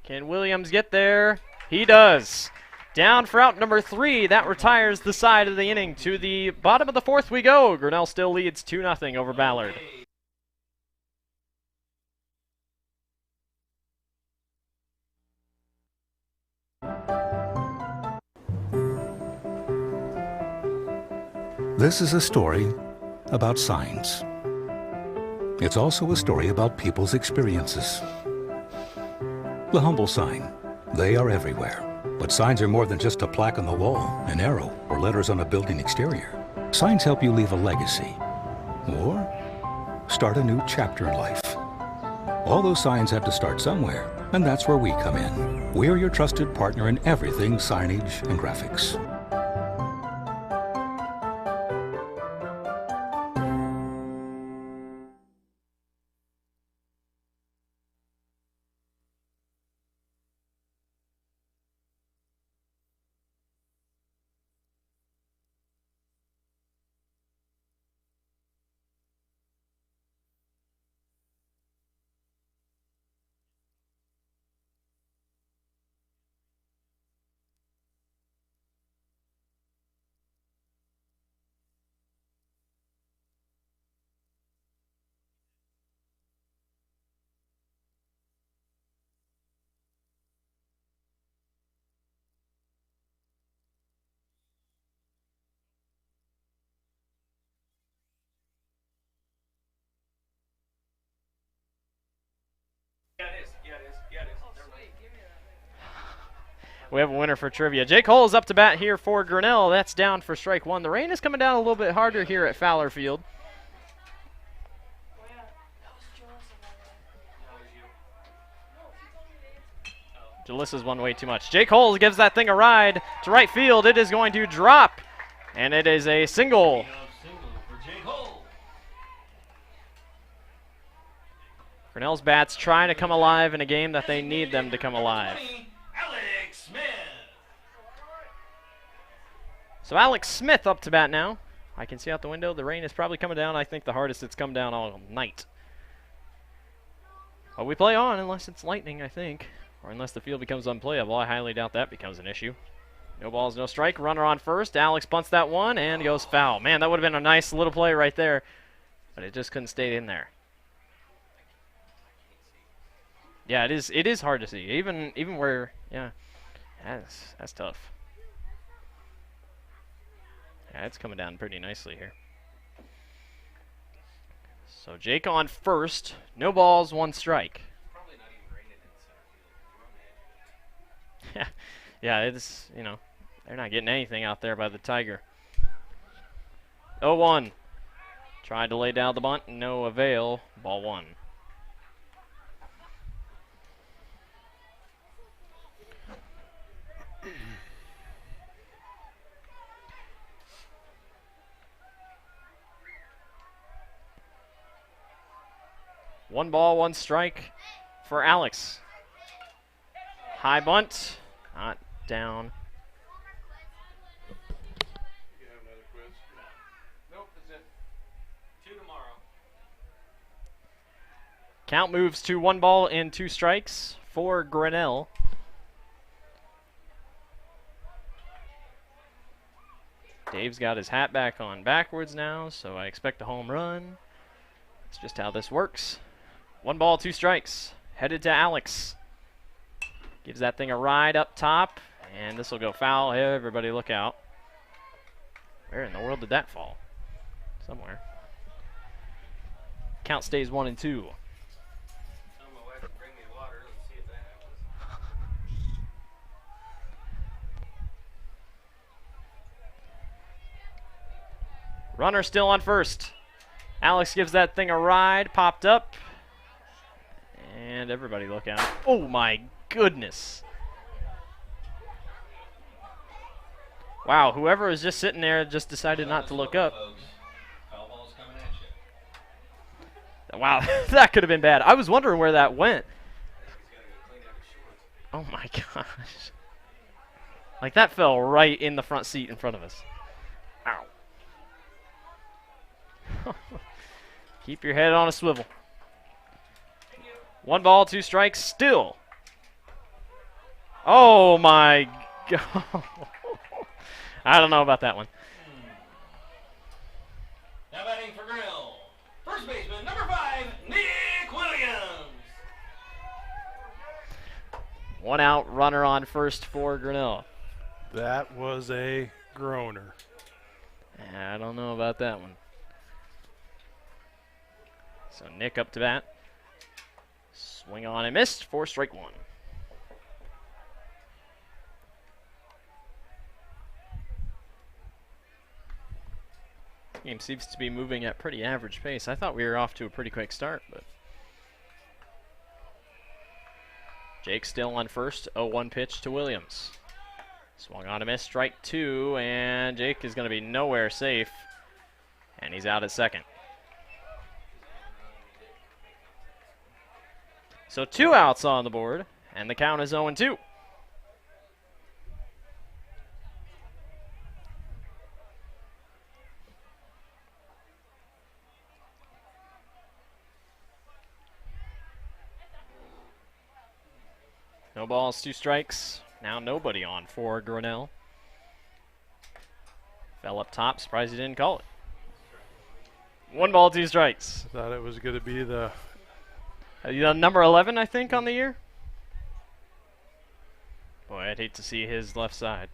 Speaker 1: Can Williams get there? He does. Down for out number 3. That retires the side of the inning. To the bottom of the 4th we go. Grinnell still leads 2-0 over Ballard.
Speaker 5: This is a story about signs. It's also a story about people's experiences. The humble sign. They are everywhere. But signs are more than just a plaque on the wall, an arrow, or letters on a building exterior. Signs help you leave a legacy or start a new chapter in life. All those signs have to start somewhere, and that's where we come in. We're your trusted partner in everything signage and graphics.
Speaker 1: We have a winner for trivia. Jake Hull is up to bat here for Grinnell. That's down for strike one. The rain is coming down a little bit harder here at Fowler Field. Jalissa's one way too much. Jake Hull gives that thing a ride to right field. It is going to drop, and it is a single. Grinnell's bats trying to come alive in a game that they need them to come alive. So Alex Smith up to bat now. I can see out the window. The rain is probably coming down. I think the hardest it's come down all night. But we play on unless it's lightning, I think. Or unless the field becomes unplayable. I highly doubt that becomes an issue. No balls, no strike. Runner on first. Alex bunts that one and goes foul. Man, that would have been a nice little play right there. But it just couldn't stay in there. Yeah, it is hard to see. Even where, yeah, that's tough. Yeah, it's coming down pretty nicely here. So Jake on first. No balls, one strike.
Speaker 3: Probably not even raining in center field.
Speaker 1: Yeah, it's, you know, they're not getting anything out there by the Tiger. 0-1. Tried to lay down the bunt, no avail. Ball one. One ball, one strike for Alex. High bunt, not down.
Speaker 2: You have another quiz? Nope, that's it.
Speaker 3: 2 tomorrow.
Speaker 1: Count moves to 1 ball and 2 strikes for Grinnell. Dave's got his hat back on backwards now, so I expect a home run. That's just how this works. 1 ball, 2 strikes. Headed to Alex. Gives that thing a ride up top, and this will go foul. Hey, everybody look out. Where in the world did that fall? Somewhere. Count stays 1 and 2.
Speaker 3: Tell my wife to bring me water. Let's see if that happens.
Speaker 1: Runner still on first. Alex gives that thing a ride, popped up. And everybody look out. Oh my goodness. Wow, whoever was just sitting there just decided not to look up.
Speaker 3: Foul ball's coming at you.
Speaker 1: Wow, that could have been bad. I was wondering where that went. Oh my gosh. Like that fell right in the front seat in front of us. Ow. Keep your head on a swivel. 1 ball, 2 strikes, still. Oh my God. I don't know about that one.
Speaker 3: Now batting for Grinnell. First baseman, number 5, Nick Williams.
Speaker 1: 1 out, runner on first for Grinnell.
Speaker 2: That was a groaner.
Speaker 1: I don't know about that one. So Nick up to bat. Swing on and missed for strike 1. Game seems to be moving at pretty average pace. I thought we were off to a pretty quick start, but Jake still on first. 0-1 pitch to Williams. Swung on a miss, strike 2, and Jake is going to be nowhere safe, and he's out at second. So 2 outs on the board, and the count is 0-2. No balls, 2 strikes. Now nobody on for Grinnell. Fell up top, surprised he didn't call it. 1 ball, 2 strikes.
Speaker 2: Thought it was going to be the
Speaker 1: Number 11, I think, on the year. Boy, I'd hate to see his left side.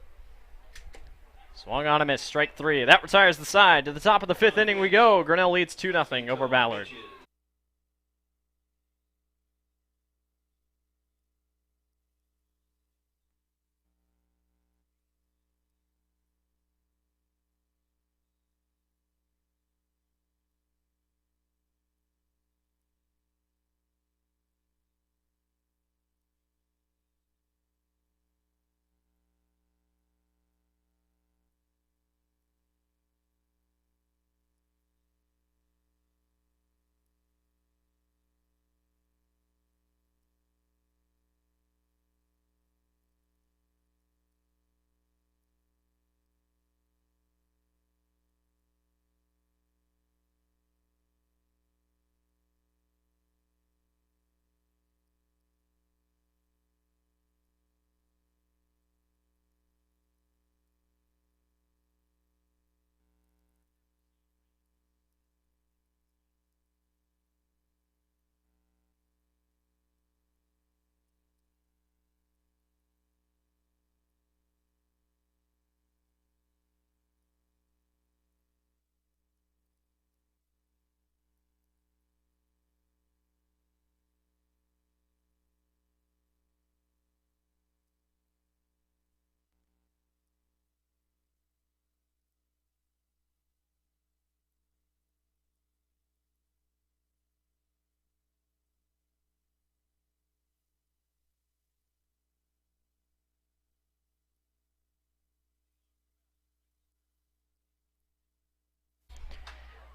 Speaker 1: Swung on him at strike 3. That retires the side. To the top of the 5th inning we go. Grinnell leads 2-0 over Ballard.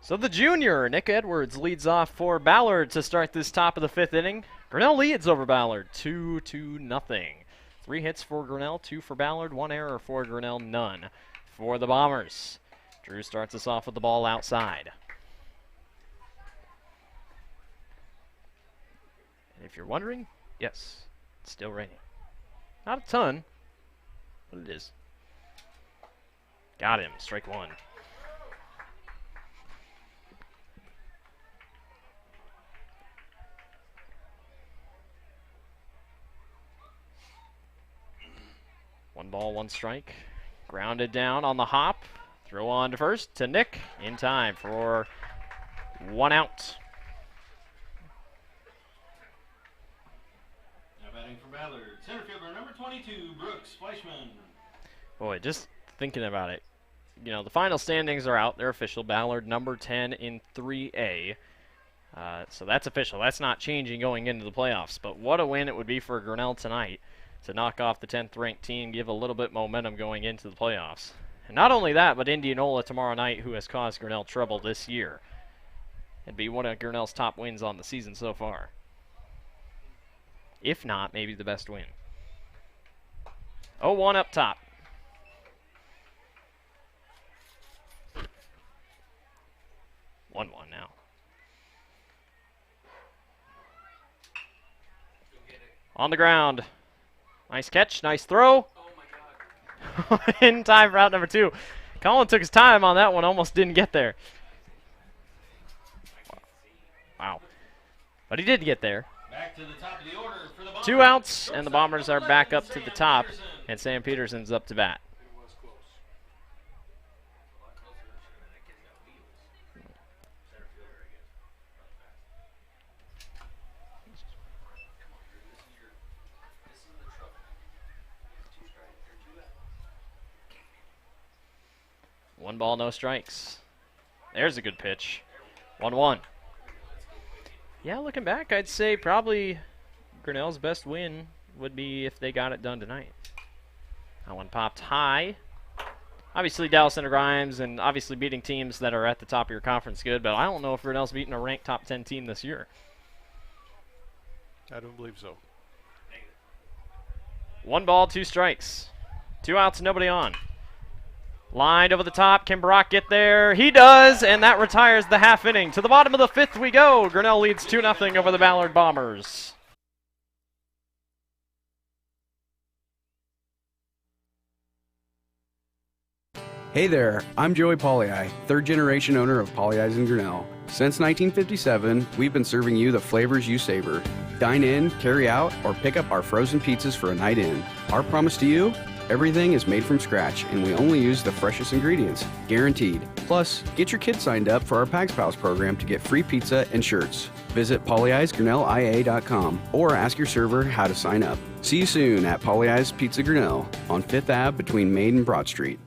Speaker 1: So the junior, Nick Edwards, leads off for Ballard to start this top of the 5th inning. Grinnell leads over Ballard 2-0. 3 hits for Grinnell, 2 for Ballard, 1 error for Grinnell, none for the Bombers. Drew starts us off with the ball outside. And if you're wondering, yes, it's still raining. Not a ton, but it is. Got him, strike 1. One ball, one strike. Grounded down on the hop. Throw on to first to Nick in time for 1 out.
Speaker 3: Now batting for Ballard, center fielder number 22, Brooks Fleischman.
Speaker 1: Boy, just thinking about it. You know, the final standings are out. They're official. Ballard number 10 in 3A. So that's official. That's not changing going into the playoffs. But what a win it would be for Grinnell tonight to knock off the 10th ranked team, give a little bit momentum going into the playoffs. And not only that, but Indianola tomorrow night, who has caused Grinnell trouble this year. It'd be one of Grinnell's top wins on the season so far. If not, maybe the best win. 0-1 up top. One now. On the ground. Nice catch, nice throw. Oh my God. In time for out number 2. Colin took his time on that one, almost didn't get there. Wow. But he did get there.
Speaker 3: Back to the top of the order for the Bombers.
Speaker 1: 2 outs, and the Bombers are back up to the top, and Sam Peterson's up to bat. One ball, no strikes. There's a good pitch. 1-1. Yeah, looking back, I'd say probably Grinnell's best win would be if they got it done tonight. That one popped high. Obviously, Dallas Center Grimes and obviously beating teams that are at the top of your conference good, but I don't know if Grinnell's beaten a ranked top 10 team this year.
Speaker 2: I don't believe so.
Speaker 1: 1 ball, 2 strikes. 2 outs, nobody on. Lined over the top. Can Brock get there? He does, and that retires the half inning. To the bottom of the 5th we go. Grinnell leads 2-0 over the Ballard Bombers.
Speaker 4: Hey there, I'm Joey Pollei, 3rd generation owner of Polley's in Grinnell. Since 1957, we've been serving you the flavors you savor. Dine in, carry out, or pick up our frozen pizzas for a night in. Our promise to you? Everything is made from scratch, and we only use the freshest ingredients, guaranteed. Plus, get your kids signed up for our Pags Pals program to get free pizza and shirts. Visit polleisgrinnellia.com or ask your server how to sign up. See you soon at Polley's Pizza Grinnell on 5th Ave between Maid and Broad Street.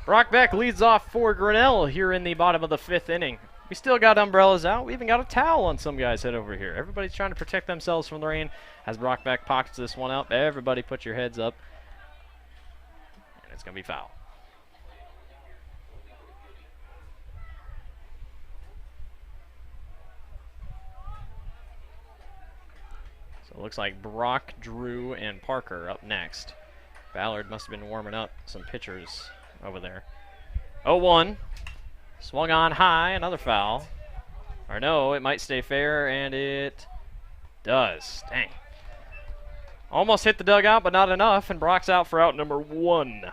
Speaker 1: Brock Beck leads off for Grinnell here in the bottom of the 5th inning. We still got umbrellas out. We even got a towel on some guys' head over here. Everybody's trying to protect themselves from the rain as Brock Beck pockets this one out. Everybody put your heads up. And it's going to be foul. So it looks like Brock, Drew, and Parker up next. Ballard must have been warming up some pitchers over there. 0-1. Swung on high, another foul. Or no, it might stay fair, and it does. Dang. Almost hit the dugout, but not enough, and Brock's out for out number 1.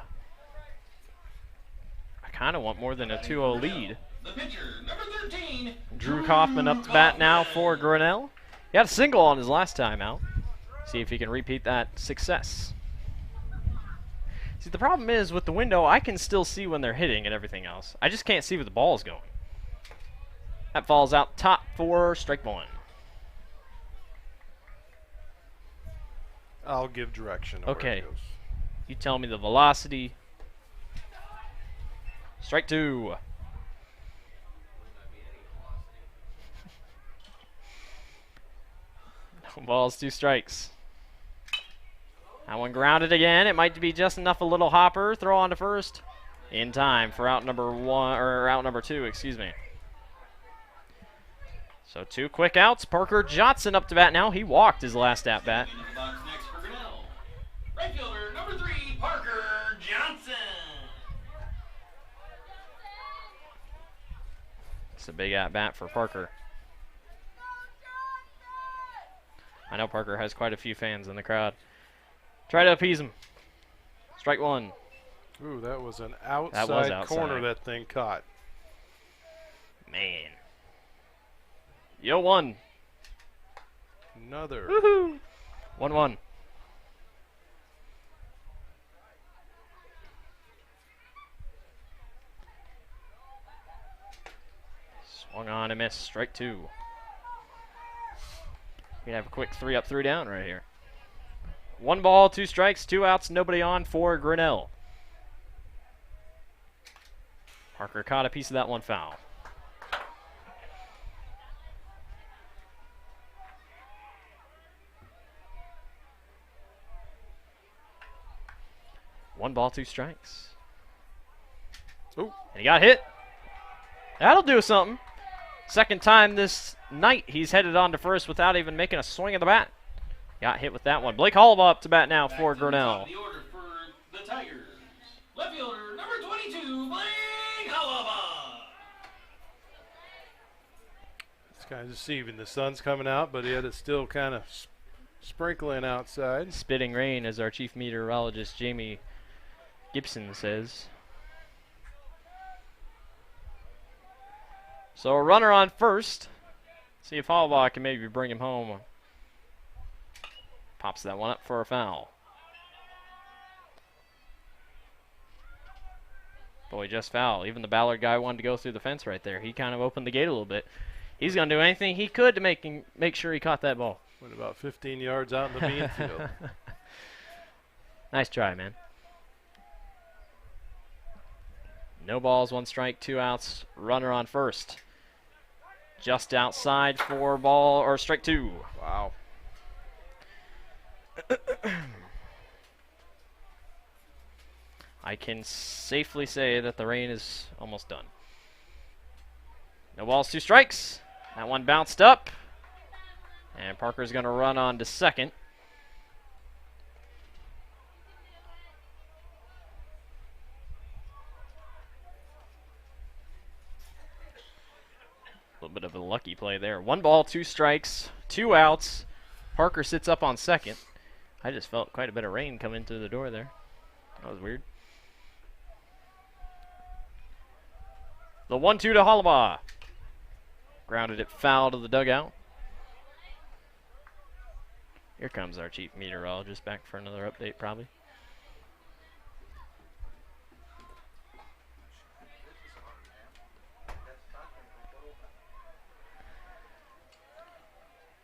Speaker 1: I kind of want more than a 2-0 lead.
Speaker 3: The pitcher, number 13.
Speaker 1: Drew Kaufman up to bat now for Grinnell. He had a single on his last time out. See if he can repeat that success. See, the problem is with the window, I can still see when they're hitting and everything else. I just can't see where the ball's going. That falls out top for strike 1.
Speaker 2: I'll give direction.
Speaker 1: Okay. You tell me the velocity. Strike 2. No balls, 2 strikes. That one grounded again. It might be just enough a little hopper. Throw on to first. In time for out number 1, or out number 2, excuse me. So 2 quick outs. Parker Johnson up to bat now. He walked his last at bat.
Speaker 3: Next for Grinnell. Right fielder, number 3, Parker Johnson.
Speaker 1: It's a big at bat for Parker. I know Parker has quite a few fans in the crowd. Try to appease him. Strike 1.
Speaker 2: Ooh, that was an outside corner that thing caught.
Speaker 1: Man. Yo, 1.
Speaker 2: Another.
Speaker 1: Woohoo! 1-1. Swung on and missed. Strike 2. We have a quick 3 up, 3 down right here. 1 ball, 2 strikes, 2 outs, nobody on for Grinnell. Parker caught a piece of that one foul. One ball, 2 strikes.
Speaker 2: Oh,
Speaker 1: and he got hit. That'll do something. Second time this night he's headed on to first without even making a swing of the bat. Got hit with that one. Blake Halawa up to bat now for Grinnell.
Speaker 3: The order for the Tigers. Left fielder, number 22, Blake Halawa.
Speaker 2: It's kind of deceiving. The sun's coming out, but yet it's still kind of sprinkling outside.
Speaker 1: Spitting rain, as our chief meteorologist Jamie Gibson says. So a runner on first. See if Halawa can maybe bring him home. Pops that one up for a foul. Boy, just foul. Even the Ballard guy wanted to go through the fence right there. He kind of opened the gate a little bit. He's going to do anything he could to make sure he caught that ball.
Speaker 2: Went about 15 yards out in the bean field.
Speaker 1: Nice try, man. No balls, 1 strike, 2 outs. Runner on first. Just outside for ball or strike 2.
Speaker 2: Wow.
Speaker 1: I can safely say that the rain is almost done. No balls, 2 strikes. That one bounced up. And Parker's going to run on to second. A little bit of a lucky play there. 1 ball, 2 strikes, 2 outs. Parker sits up on second. I just felt quite a bit of rain come into the door there. That was weird. The 1-2 to Halawa. Grounded it foul to the dugout. Here comes our chief meteorologist back for another update probably.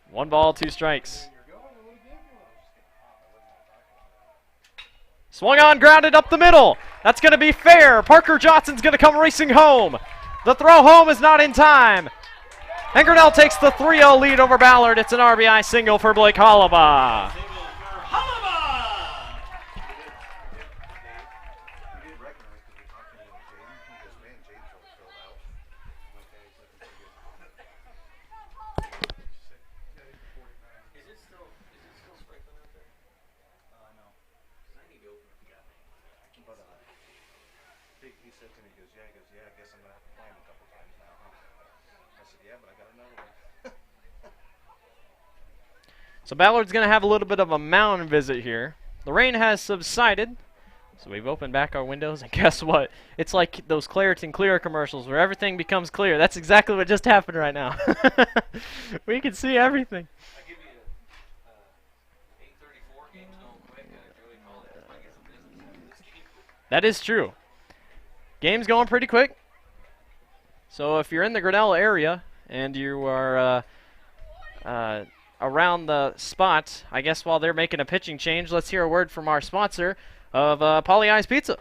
Speaker 1: One ball, 2 strikes. Swung on, grounded up the middle. That's going to be fair. Parker Johnson's going to come racing home. The throw home is not in time. And Grinnell takes the 3-0 lead over Ballard. It's an RBI single for Blake Halawa. So Ballard's going to have a little bit of a mound visit here. The rain has subsided, so we've opened back our windows, and guess what? It's like those Claritin Clear commercials where everything becomes clear. That's exactly what just happened right now. We can see everything.
Speaker 3: I give you 8:34 games going quick. Joey called it. I guess it isn't this game.
Speaker 1: That is true. Game's going pretty quick. So if you're in the Grinnell area and you are around the spot, I guess while they're making a pitching change, let's hear a word from our sponsor of Polly-Eyes Pizza.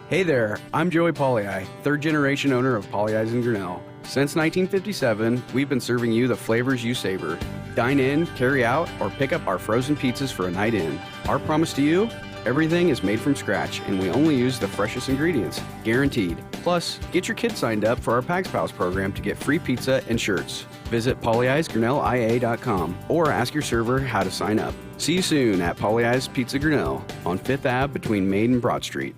Speaker 4: Hey there, I'm Joey Polly-Eye, third generation owner of Polly-Eyes in Grinnell. Since 1957, we've been serving you the flavors you savor. Dine in, carry out, or pick up our frozen pizzas for a night in. Our promise to you? Everything is made from scratch, and we only use the freshest ingredients, guaranteed. Plus, get your kids signed up for our Pags Pals program to get free pizza and shirts. Visit polyeyesgrinnellia.com or ask your server how to sign up. See you soon at Polly-Eyes Pizza Grinnell on 5th Ave between Maid and Broad Street.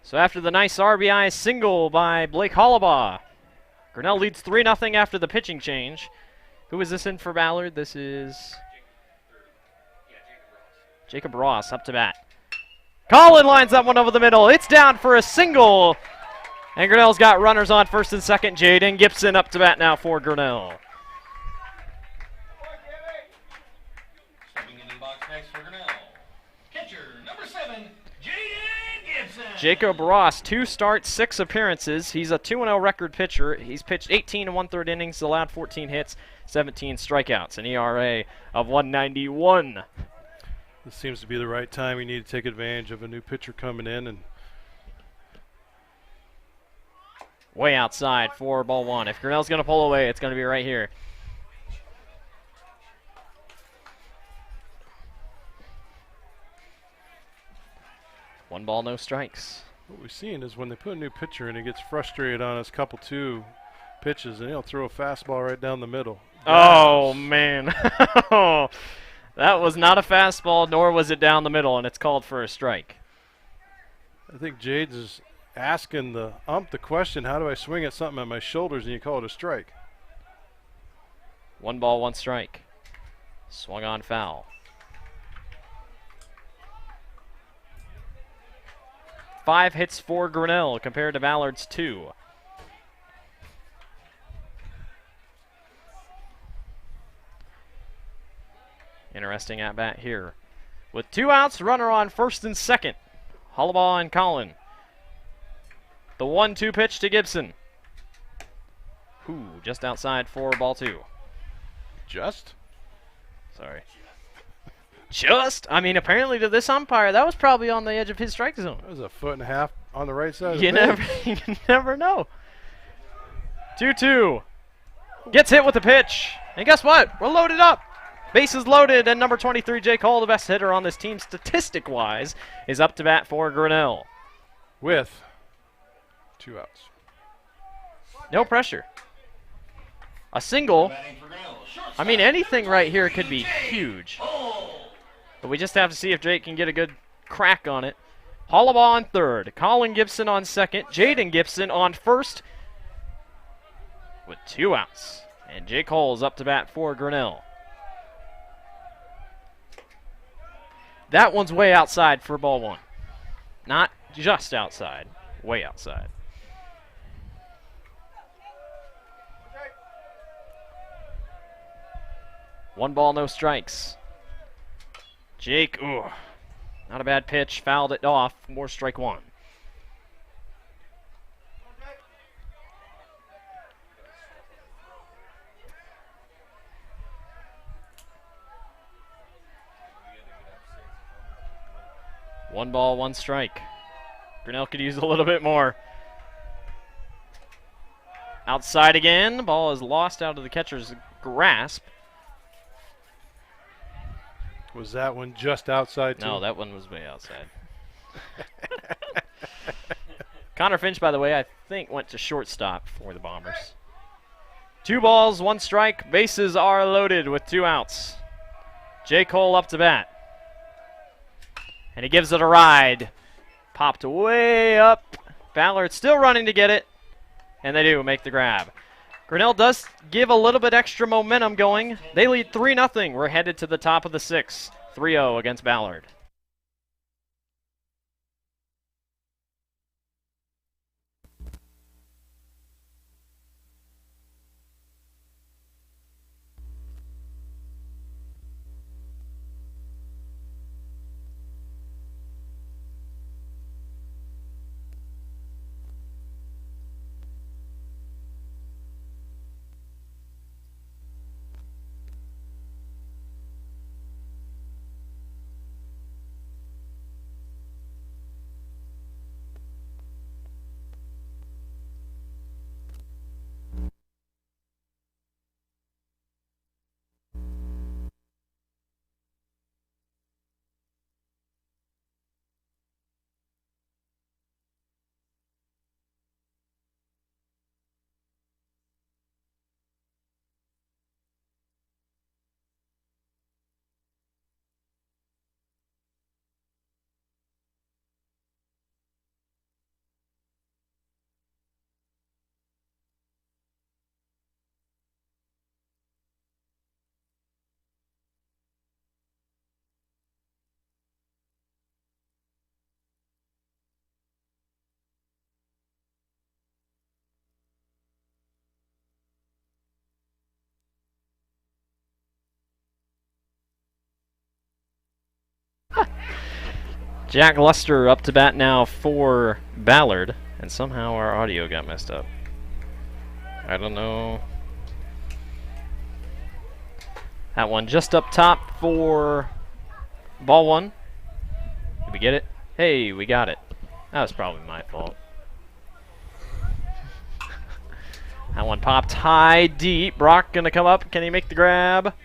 Speaker 1: So after the nice RBI single by Blake Halawa, Grinnell leads 3-0 after the pitching change. Who is this in for Ballard? This is Jacob Ross up to bat. Colin lines that one over the middle. It's down for a single. And Grinnell's got runners on first and second. Jaden Gibson up to bat now for Grinnell.
Speaker 3: Stepping into the box next for Grinnell. Catcher, number 7, Jaden Gibson.
Speaker 1: Jacob Ross, 2 starts, 6 appearances. He's a 2-0 record pitcher. He's pitched 18 1/3 innings, allowed 14 hits, 17 strikeouts, an ERA of 191.
Speaker 2: This seems to be the right time. You need to take advantage of a new pitcher coming in. And
Speaker 1: Way outside for ball 1. If Grinnell's going to pull away, it's going to be right here. One ball, no strikes.
Speaker 2: what we've seen is when they put a new pitcher in, he gets frustrated on his couple two pitches, and he'll throw a fastball right down the middle.
Speaker 1: Oh, man. That was not a fastball, nor was it down the middle, and it's called for a strike.
Speaker 2: I think Jade's is asking the ump the question, how do I swing at something at my shoulders, and you call it a strike?
Speaker 1: 1 ball, 1 strike. Swung on foul. 5 hits for Grinnell compared to Ballard's 2. Interesting at bat here. With 2 outs, runner on first and second. Halawa and Colin. The 1-2 pitch to Gibson. Ooh, just outside for ball 2.
Speaker 2: Just?
Speaker 1: Sorry. Just? I mean, apparently to this umpire, that was probably on the edge of his strike zone.
Speaker 2: That was a 1.5 feet on the right side of
Speaker 1: You
Speaker 2: the
Speaker 1: never,
Speaker 2: base.
Speaker 1: you never know. 2-2. Gets hit with the pitch. And guess what? We're loaded up. Bases loaded, and number 23, Jake Hall, the best hitter on this team statistic-wise, is up to bat for Grinnell.
Speaker 2: With 2 outs.
Speaker 1: No pressure. A single. I mean, anything right here could be huge. But we just have to see if Jake can get a good crack on it. Halawa on third. Colin Gibson on second. Jaden Gibson on first with 2 outs. And Jake Hall is up to bat for Grinnell. That one's way outside for ball 1. Not just outside, way outside. One ball, no strikes. Jake, ooh, not a bad pitch, fouled it off, more strike 1. 1 ball, 1 strike. Grinnell could use a little bit more. Outside again. Ball is lost out of the catcher's grasp.
Speaker 2: Was that one just outside, too?
Speaker 1: No, that one was way outside. Conor Finch, by the way, I think went to shortstop for the Bombers. 2 balls, 1 strike. Bases are loaded with 2 outs. J. Cole up to bat. And he gives it a ride. Popped way up. Ballard still running to get it. And they do make the grab. Grinnell does give a little bit extra momentum going. They lead 3-0. We're headed to the top of the 6th. 3-0 against Ballard. Jack Luster up to bat now for Ballard, and somehow our audio got messed up. I don't know. That one just up top for ball 1. Did we get it? Hey, we got it. That was probably my fault. That one popped high, deep. Brock gonna come up. Can he make the grab?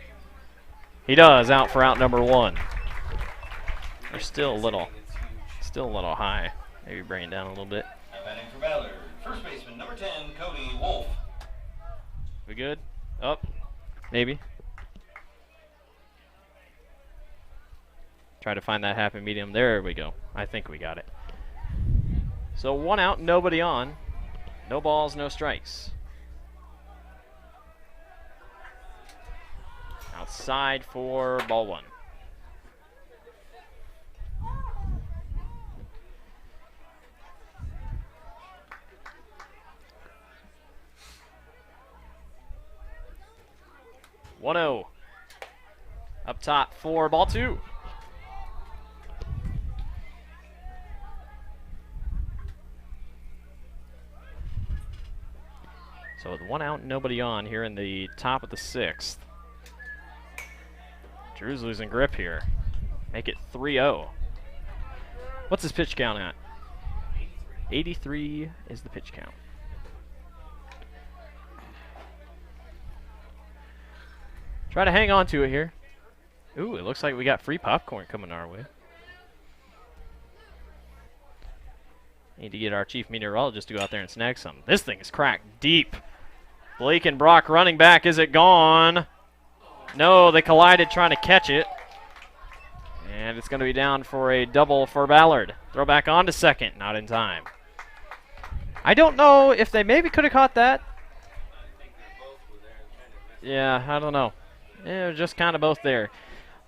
Speaker 1: He does. Out for out number 1. They're still a little high. Maybe bring it down a little bit.
Speaker 3: Now batting for Ballard, first baseman number 10, Cody Wolf.
Speaker 1: We good? Up? Maybe. Try to find that happy medium. There we go. I think we got it. So 1 out, nobody on. No balls, no strikes. Outside for ball 1. One-0. Up top for ball 2. So with 1 out, nobody on here in the top of the 6th. Drew's losing grip here. Make it 3-0. What's his pitch count at? 83 is the pitch count. Try to hang on to it here. Ooh, it looks like we got free popcorn coming our way. Need to get our chief meteorologist to go out there and snag some. This thing is cracked deep. Blake and Brock running back. Is it gone? No, they collided trying to catch it. And it's going to be down for a double for Ballard. Throw back on to second. Not in time. I don't know if they maybe could have caught that. Yeah, I don't know. Yeah, just kind of both there.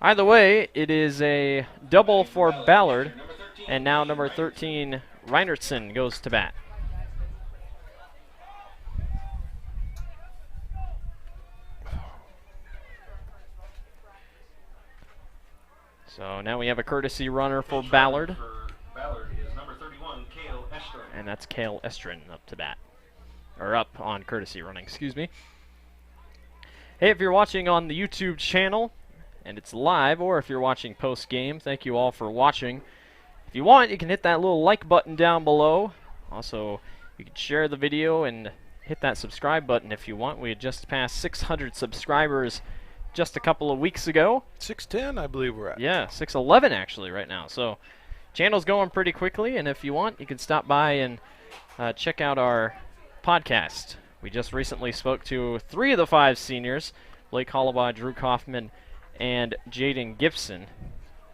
Speaker 1: Either way, it is a double for Ballard. And now number 13, Reinertsen, goes to bat. So now we have a courtesy runner for Ballard.
Speaker 3: Ballard is number 31, Cale Estrin.
Speaker 1: And that's Cale Estrin up to bat. Or up on courtesy running, excuse me. Hey, if you're watching on the YouTube channel and it's live, or if you're watching post-game, thank you all for watching. If you want, you can hit that little like button down below. Also, you can share the video and hit that subscribe button if you want. We had just passed 600 subscribers just a couple of weeks ago.
Speaker 2: 610, I believe we're at.
Speaker 1: Yeah, 611 actually right now. So channel's going pretty quickly, and if you want, you can stop by and check out our podcast. We just recently spoke to 3 of the 5 seniors, Blake Halawa, Drew Kaufman, and Jaden Gibson.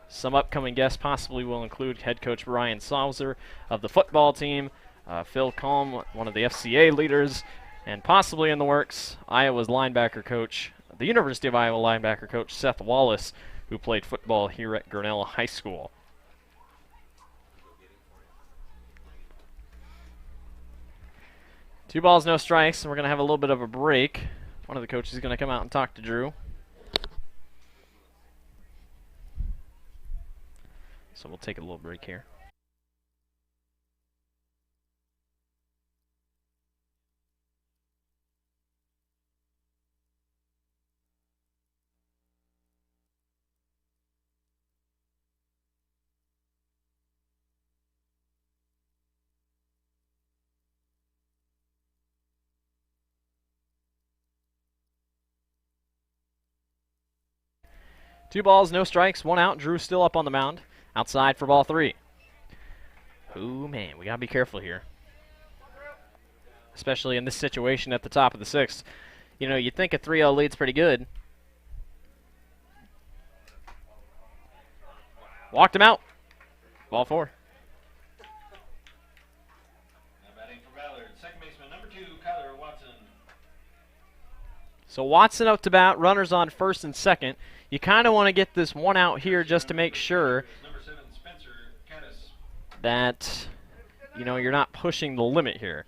Speaker 1: Some upcoming guests possibly will include head coach Brian Sauser of the football team, Phil Colm, one of the FCA leaders, and possibly in the works, Iowa's linebacker coach, the University of Iowa linebacker coach Seth Wallace, who played football here at Grinnell High School. Two balls, no strikes, and we're going to have a little bit of a break. One of the coaches is going to come out and talk to Drew. So we'll take a little break here. Two balls, no strikes, 1 out. Drew still up on the mound. Outside for ball 3. Ooh, man, we got to be careful here. Especially in this situation at the top of the 6th. You know, you'd think a 3-0 lead's pretty good. Walked him out. Ball 4.
Speaker 3: Now batting for Ballard, second baseman number 2, Kyler Watson.
Speaker 1: So Watson up to bat, runners on first and second. You kind of want to get this 1 out here just to make sure
Speaker 3: Number 7, Spencer Caddis.
Speaker 1: that, you know, you're not pushing the limit here.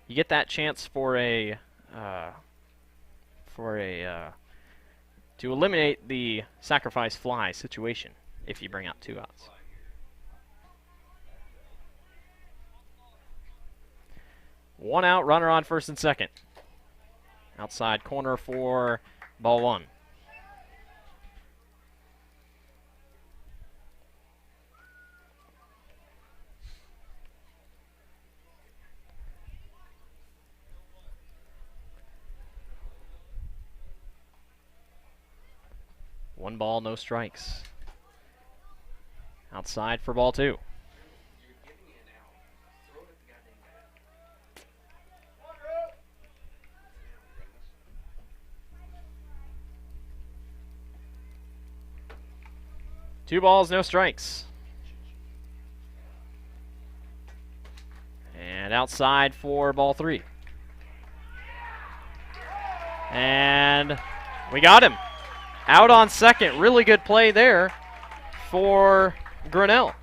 Speaker 1: You get that chance for a to eliminate the sacrifice fly situation if you bring out 2 outs. One out, runner on first and second. Outside corner for ball 1. One ball, no strikes. Outside for ball 2. Two balls, no strikes. And outside for ball 3. And we got him. Out on second. Really good play there for Grinnell.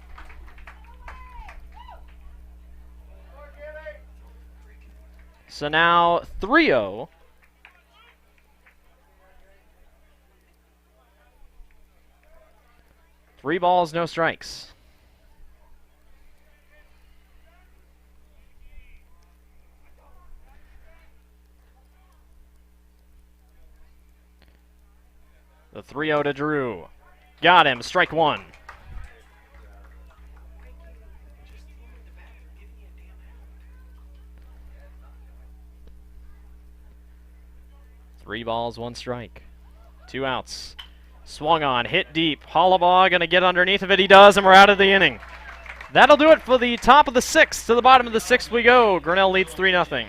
Speaker 1: So now 3-0. Three balls, no strikes. The 3-0 to Drew. Got him, strike 1. Three balls, 1 strike. 2 outs. Swung on, hit deep. Halawa going to get underneath of it. He does, and we're out of the inning. That'll do it for the top of the 6th. To the bottom of the 6th we go. Grinnell leads 3-0.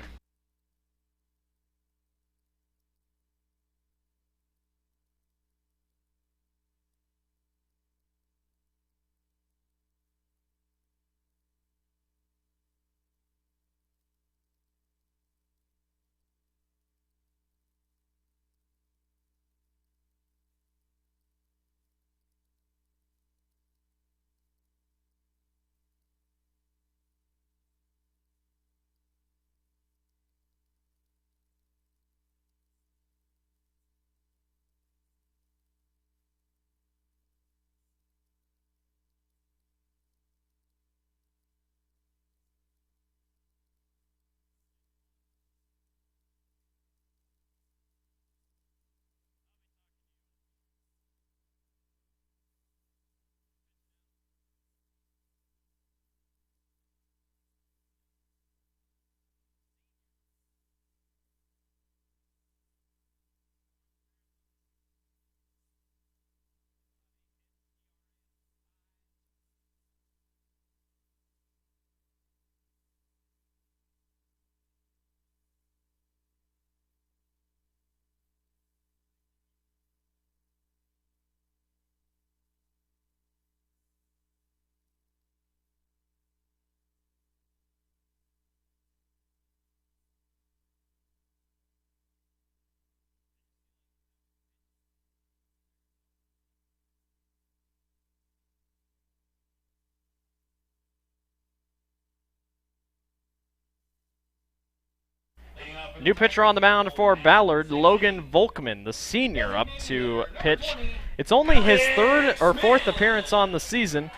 Speaker 1: New pitcher on the mound for Ballard, Logan Volkman, the senior, up to pitch. It's only his third or fourth appearance on the season.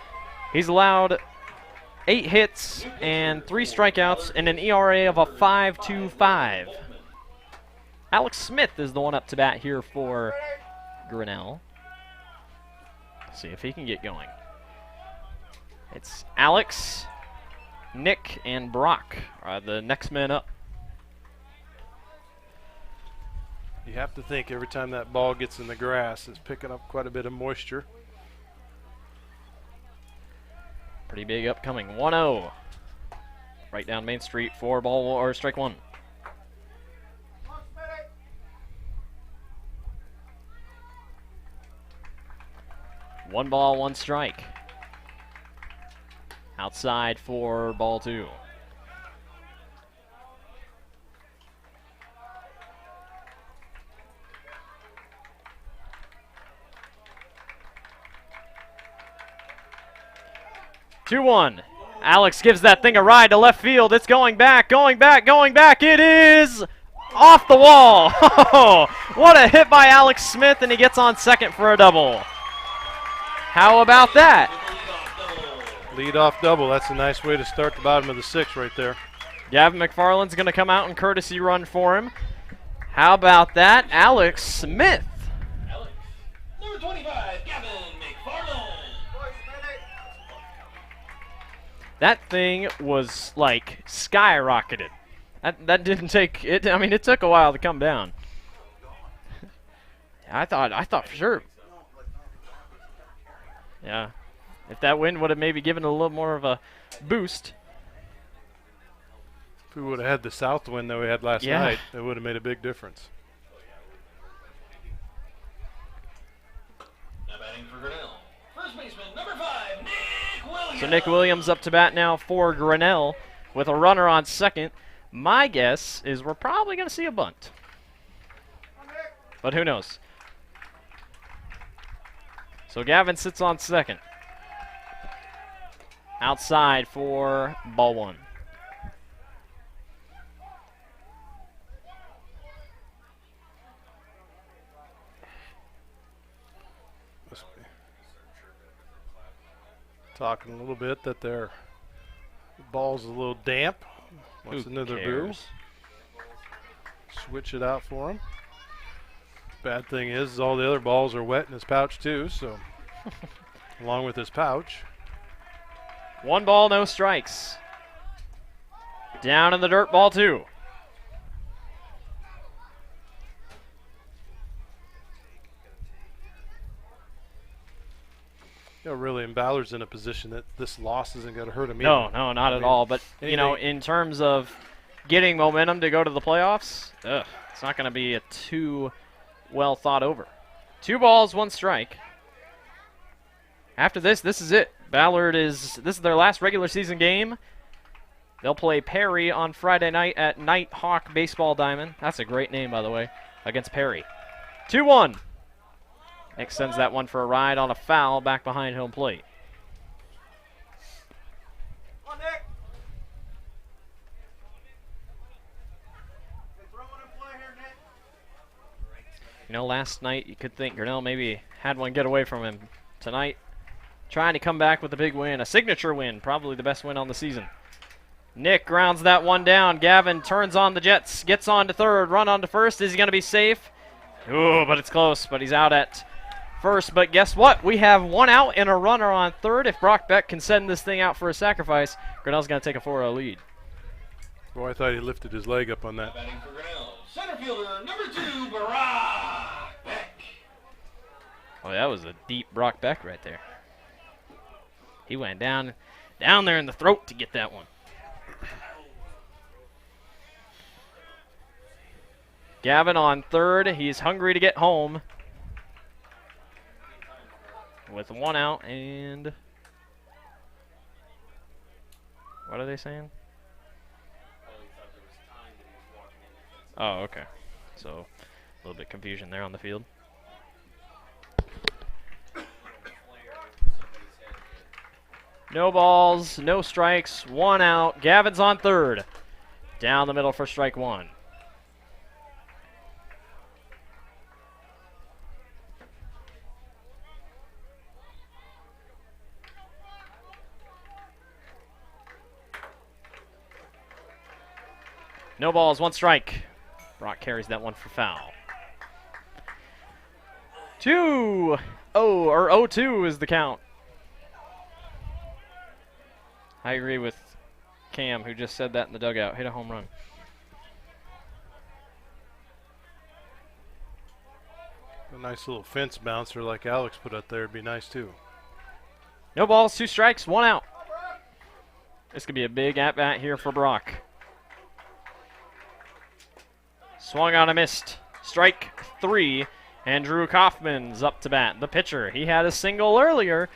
Speaker 1: He's allowed 8 hits and 3 strikeouts and an ERA of a 5.25. Alex Smith is the one up to bat here for Grinnell. See if he can get going. It's Alex, Nick, and Brock are the next men up.
Speaker 2: You have to think every time that ball gets in the grass, it's picking up quite a bit of moisture.
Speaker 1: Pretty big upcoming. 1-0. Right down Main Street for ball or strike 1. One ball, 1 strike. Outside for ball 2. Two-one. Alex gives that thing a ride to left field. It's going back, going back, going back. It is off the wall. What a hit by Alex Smith, and he gets on second for a double. How about that?
Speaker 2: Lead-off double. That's a nice way to start the bottom of the 6th right there.
Speaker 1: Gavin McFarland's going to come out and courtesy run for him. How about that? Alex Smith.
Speaker 3: Alex, number 25, Gavin McFarland.
Speaker 1: That thing was like skyrocketed. That didn't take it. I mean, it took a while to come down. I thought for sure. Yeah, if that wind would have maybe given it a little more of a boost.
Speaker 2: If we would have had the south wind that we had last night, it would have made a big difference.
Speaker 3: Now batting for Grinnell, first baseman, number 5, Nick Williams.
Speaker 1: So Nick Williams up to bat now for Grinnell with a runner on second. My guess is we're probably going to see a bunt. But who knows? So Gavin sits on second. Outside for ball 1.
Speaker 2: Talking a little bit that their ball's a little damp. Wants another boo. Switch it out for him. Bad thing is all the other balls are wet in his pouch too, so along with his pouch.
Speaker 1: 1 ball, no strikes. Down in the dirt, ball 2.
Speaker 2: You know, really, and Ballard's in a position that this loss isn't going to hurt him
Speaker 1: No,
Speaker 2: either.
Speaker 1: no, not at all. But, you know, in terms of getting momentum to go to the playoffs, it's not going to be a too well thought over. 2 balls, 1 strike. After this is it. Ballard this is their last regular season game. They'll play Perry on Friday night at Nighthawk Baseball Diamond. That's a great name, by the way, against Perry. 2-1. Nick sends that one for a ride on a foul back behind home plate.
Speaker 3: Come on, Nick.
Speaker 1: You know, last night you could think Grinnell maybe had one get away from him. Tonight, trying to come back with a big win, a signature win, probably the best win on the season. Nick grounds that one down. Gavin turns on the Jets, gets on to third, run on to first. Is he going to be safe? Ooh, but it's close, but he's out at first. But guess what? We have 1 out and a runner on third. If Brock Beck can send this thing out for a sacrifice, Grinnell's going to take a 4-0 lead.
Speaker 2: Boy, I thought he lifted his leg up on that.
Speaker 3: Batting for Grinnell, center fielder, number 2, Brock Beck.
Speaker 1: Oh, that was a deep Brock Beck right there. He went down there in the throat to get that one. Gavin on third. He's hungry to get home. With 1 out and... What are they saying? Oh, okay. So, a little bit confusion there on the field. No balls, no strikes, 1 out. Gavin's on third. Down the middle for strike 1. No balls, 1 strike. Brock carries that one for foul. 0-2 is the count. I agree with Cam, who just said that in the dugout. Hit a home run.
Speaker 2: A nice little fence bouncer like Alex put up there would be nice too.
Speaker 1: No balls, 2 strikes, 1 out. This could be a big at-bat here for Brock. Swung on a missed. Strike 3. And Drew Kaufman's up to bat. The pitcher, he had a single earlier.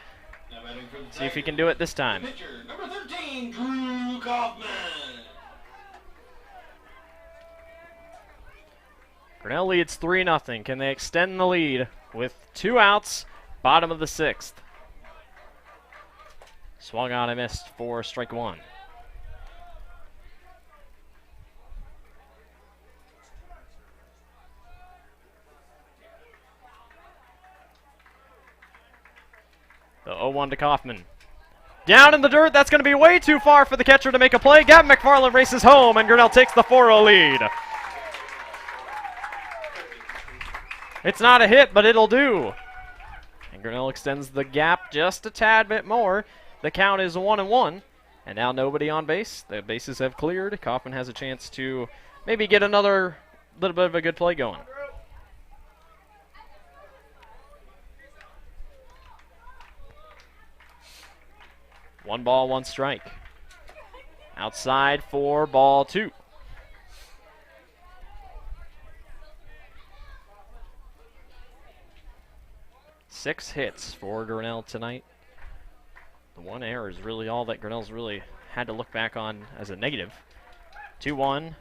Speaker 1: See if he can do it this time.
Speaker 3: The pitcher, number 13, Drew Kaufman.
Speaker 1: Grinnell leads 3-0. Can they extend the lead with 2 outs, bottom of the 6th? Swung on and missed for strike 1. The 0-1 to Kaufman. Down in the dirt. That's going to be way too far for the catcher to make a play. Gavin McFarland races home, and Grinnell takes the 4-0 lead. It's not a hit, but it'll do. And Grinnell extends the gap just a tad bit more. The count is 1-1, and now nobody on base. The bases have cleared. Kaufman has a chance to maybe get another little bit of a good play going. One ball, 1 strike. Outside for ball 2. Six hits for Grinnell tonight. The 1 error is really all that Grinnell's really had to look back on as a negative. 2-1.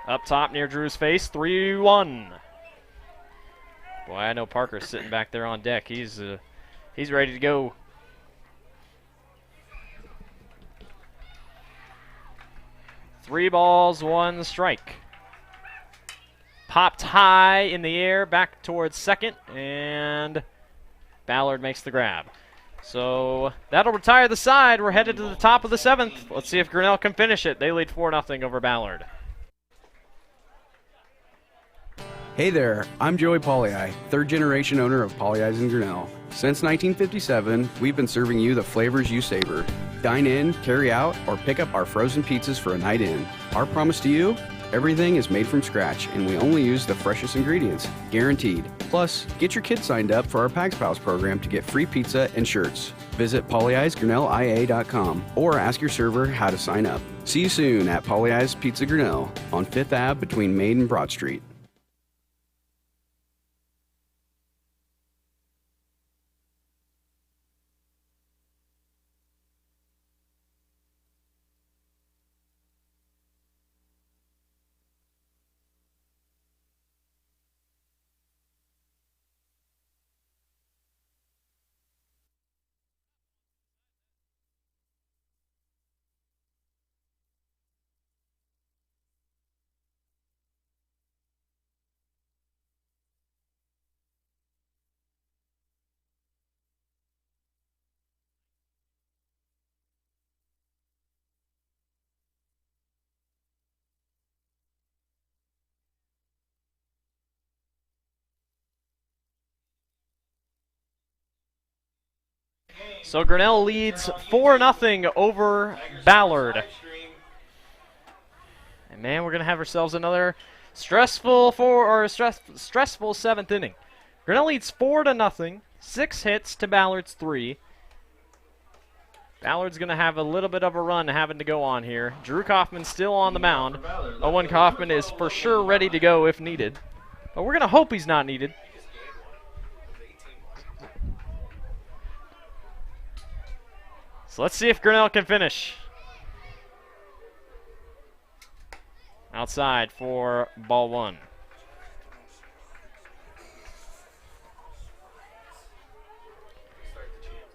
Speaker 1: Up top near Drew's face. 3-1. Boy, I know Parker's sitting back there on deck. He's ready to go. Three balls, 1 strike. Popped high in the air, back towards second, and Ballard makes the grab. So that'll retire the side. We're headed to the top of the 7th. Let's see if Grinnell can finish it. They lead 4-0 over Ballard.
Speaker 4: Hey there, I'm Joey Pollei, 3rd generation owner of Polley's in Grinnell. Since 1957, we've been serving you the flavors you savor. Dine in, carry out, or pick up our frozen pizzas for a night in. Our promise to you? Everything is made from scratch, and we only use the freshest ingredients, guaranteed. Plus, get your kids signed up for our Pags Pals program to get free pizza and shirts. Visit polleisgrinnellia.com or ask your server how to sign up. See you soon at Polley's Pizza Grinnell on 5th Ave between Main and Broad Street.
Speaker 1: So Grinnell leads 4-0 over Ballard. And man, we're gonna have ourselves another stressful 7th inning. Grinnell leads 4-0, 6 hits to Ballard's 3. Ballard's gonna have a little bit of a run having to go on here. Drew Kaufman still on the mound. Owen Kaufman is for sure ready to go if needed, but we're gonna hope he's not needed. So let's see if Grinnell can finish. Outside for ball 1.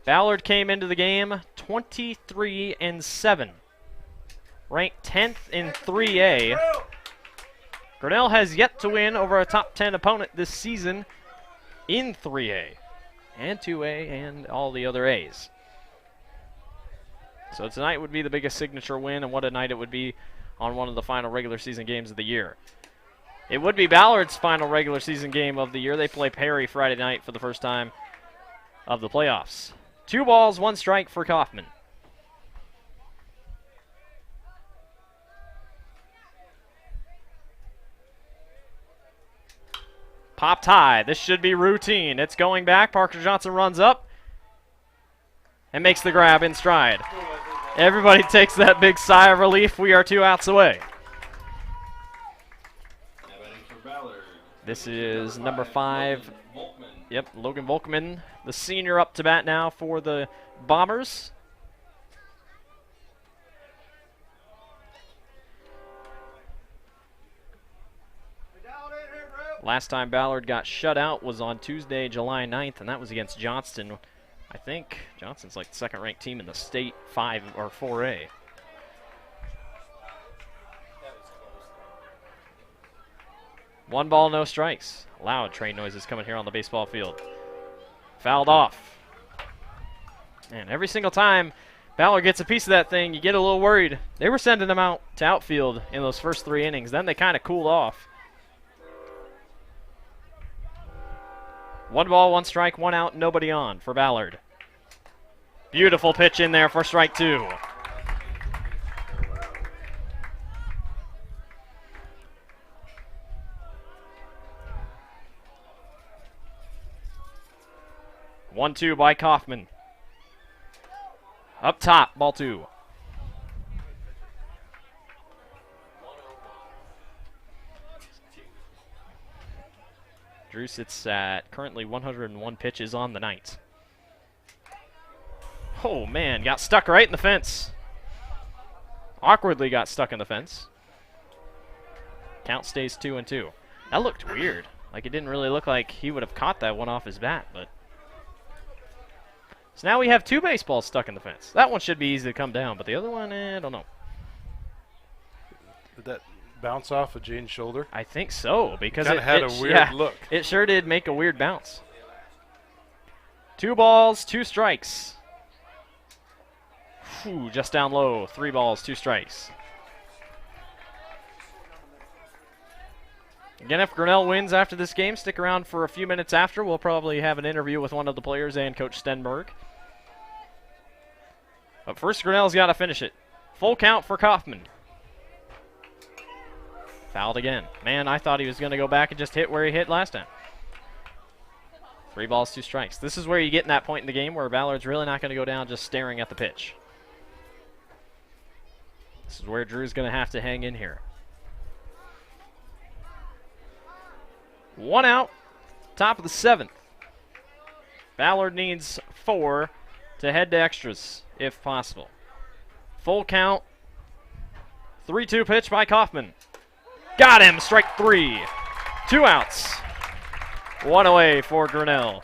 Speaker 1: Ballard came into the game 23-7, ranked 10th in 3A. Grinnell has yet to win over a top 10 opponent this season in 3A and 2A and all the other A's. So tonight would be the biggest signature win, and what a night it would be on one of the final regular season games of the year. It would be Ballard's final regular season game of the year. They play Perry Friday night for the first time of the playoffs. 2 balls, 1 strike for Kaufman. Popped high. This should be routine. It's going back. Parker Johnson runs up and makes the grab in stride. Everybody takes that big sigh of relief. We are 2 outs away. This is number 5. Yep, Logan Volkman, the senior, up to bat now for the Bombers. Last time Ballard got shut out was on Tuesday, July 9th, and that was against Johnston. I think Johnston's like the second-ranked team in the state, 5 or 4A. One ball, no strikes. Loud train noises coming here on the baseball field. Fouled off. And every single time Ballard gets a piece of that thing, you get a little worried. They were sending them out to outfield in those first 3 innings. Then they kind of cooled off. 1 ball, 1 strike, 1 out, nobody on for Ballard. Beautiful pitch in there for strike 2. One, 2 by Kaufman. Up top, ball 2. Drew sits at currently 101 pitches on the night. Oh man, got stuck right in the fence. Awkwardly got stuck in the fence. Count stays 2-2. That looked weird. Like, it didn't really look like he would have caught that one off his bat, but. So now we have 2 baseballs stuck in the fence. That one should be easy to come down, but the other one, I don't know.
Speaker 2: Did that bounce off of Jaden's shoulder?
Speaker 1: I think so, because
Speaker 2: It had a weird look.
Speaker 1: It sure did make a weird bounce. 2 balls, 2 strikes. Whew, just down low. 3 balls, 2 strikes. Again, if Grinnell wins after this game, stick around for a few minutes after. We'll probably have an interview with one of the players and Coach Stenberg. But first, Grinnell's got to finish it. Full count for Kaufman. Fouled again. Man, I thought he was going to go back and just hit where he hit last time. 3 balls, 2 strikes. This is where you get in that point in the game where Ballard's really not going to go down just staring at the pitch. This is where Drew's going to have to hang in here. 1 out, top of the 7th. Ballard needs 4 to head to extras, if possible. Full count. 3-2 pitch by Kaufman. Got him, strike 3. 2 outs. 1 away for Grinnell.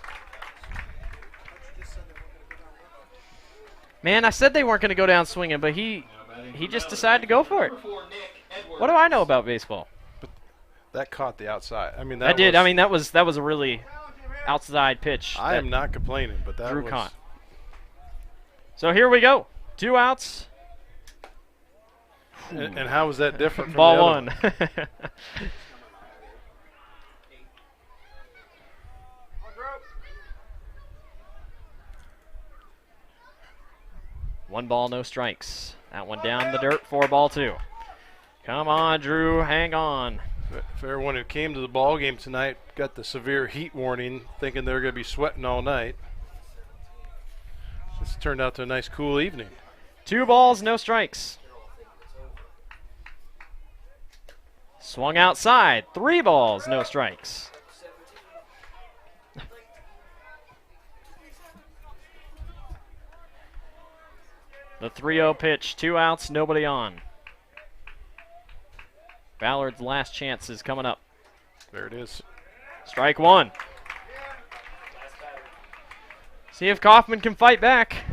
Speaker 1: Man, I said they weren't going to go down swinging, but he just decided to go for it. What do I know about baseball?
Speaker 2: That caught the outside. I mean,
Speaker 1: that did. I mean, that was a really outside pitch.
Speaker 2: I am not complaining, but that
Speaker 1: Drew
Speaker 2: was
Speaker 1: caught. So here we go. 2 outs.
Speaker 2: And how was that different from
Speaker 1: Ball
Speaker 2: the
Speaker 1: 1.
Speaker 2: other?
Speaker 1: One ball, no strikes. That one down the dirt, 4 ball 2. Come on, Drew, hang on.
Speaker 2: For everyone who came to the ball game tonight, got the severe heat warning, thinking they were going to be sweating all night. This turned out to a nice, cool evening.
Speaker 1: 2 balls, no strikes. Swung outside. 3 balls, no strikes. The 3-0 pitch, 2 outs, nobody on. Ballard's last chance is coming up.
Speaker 2: There it is.
Speaker 1: Strike 1. See if Kaufman can fight back.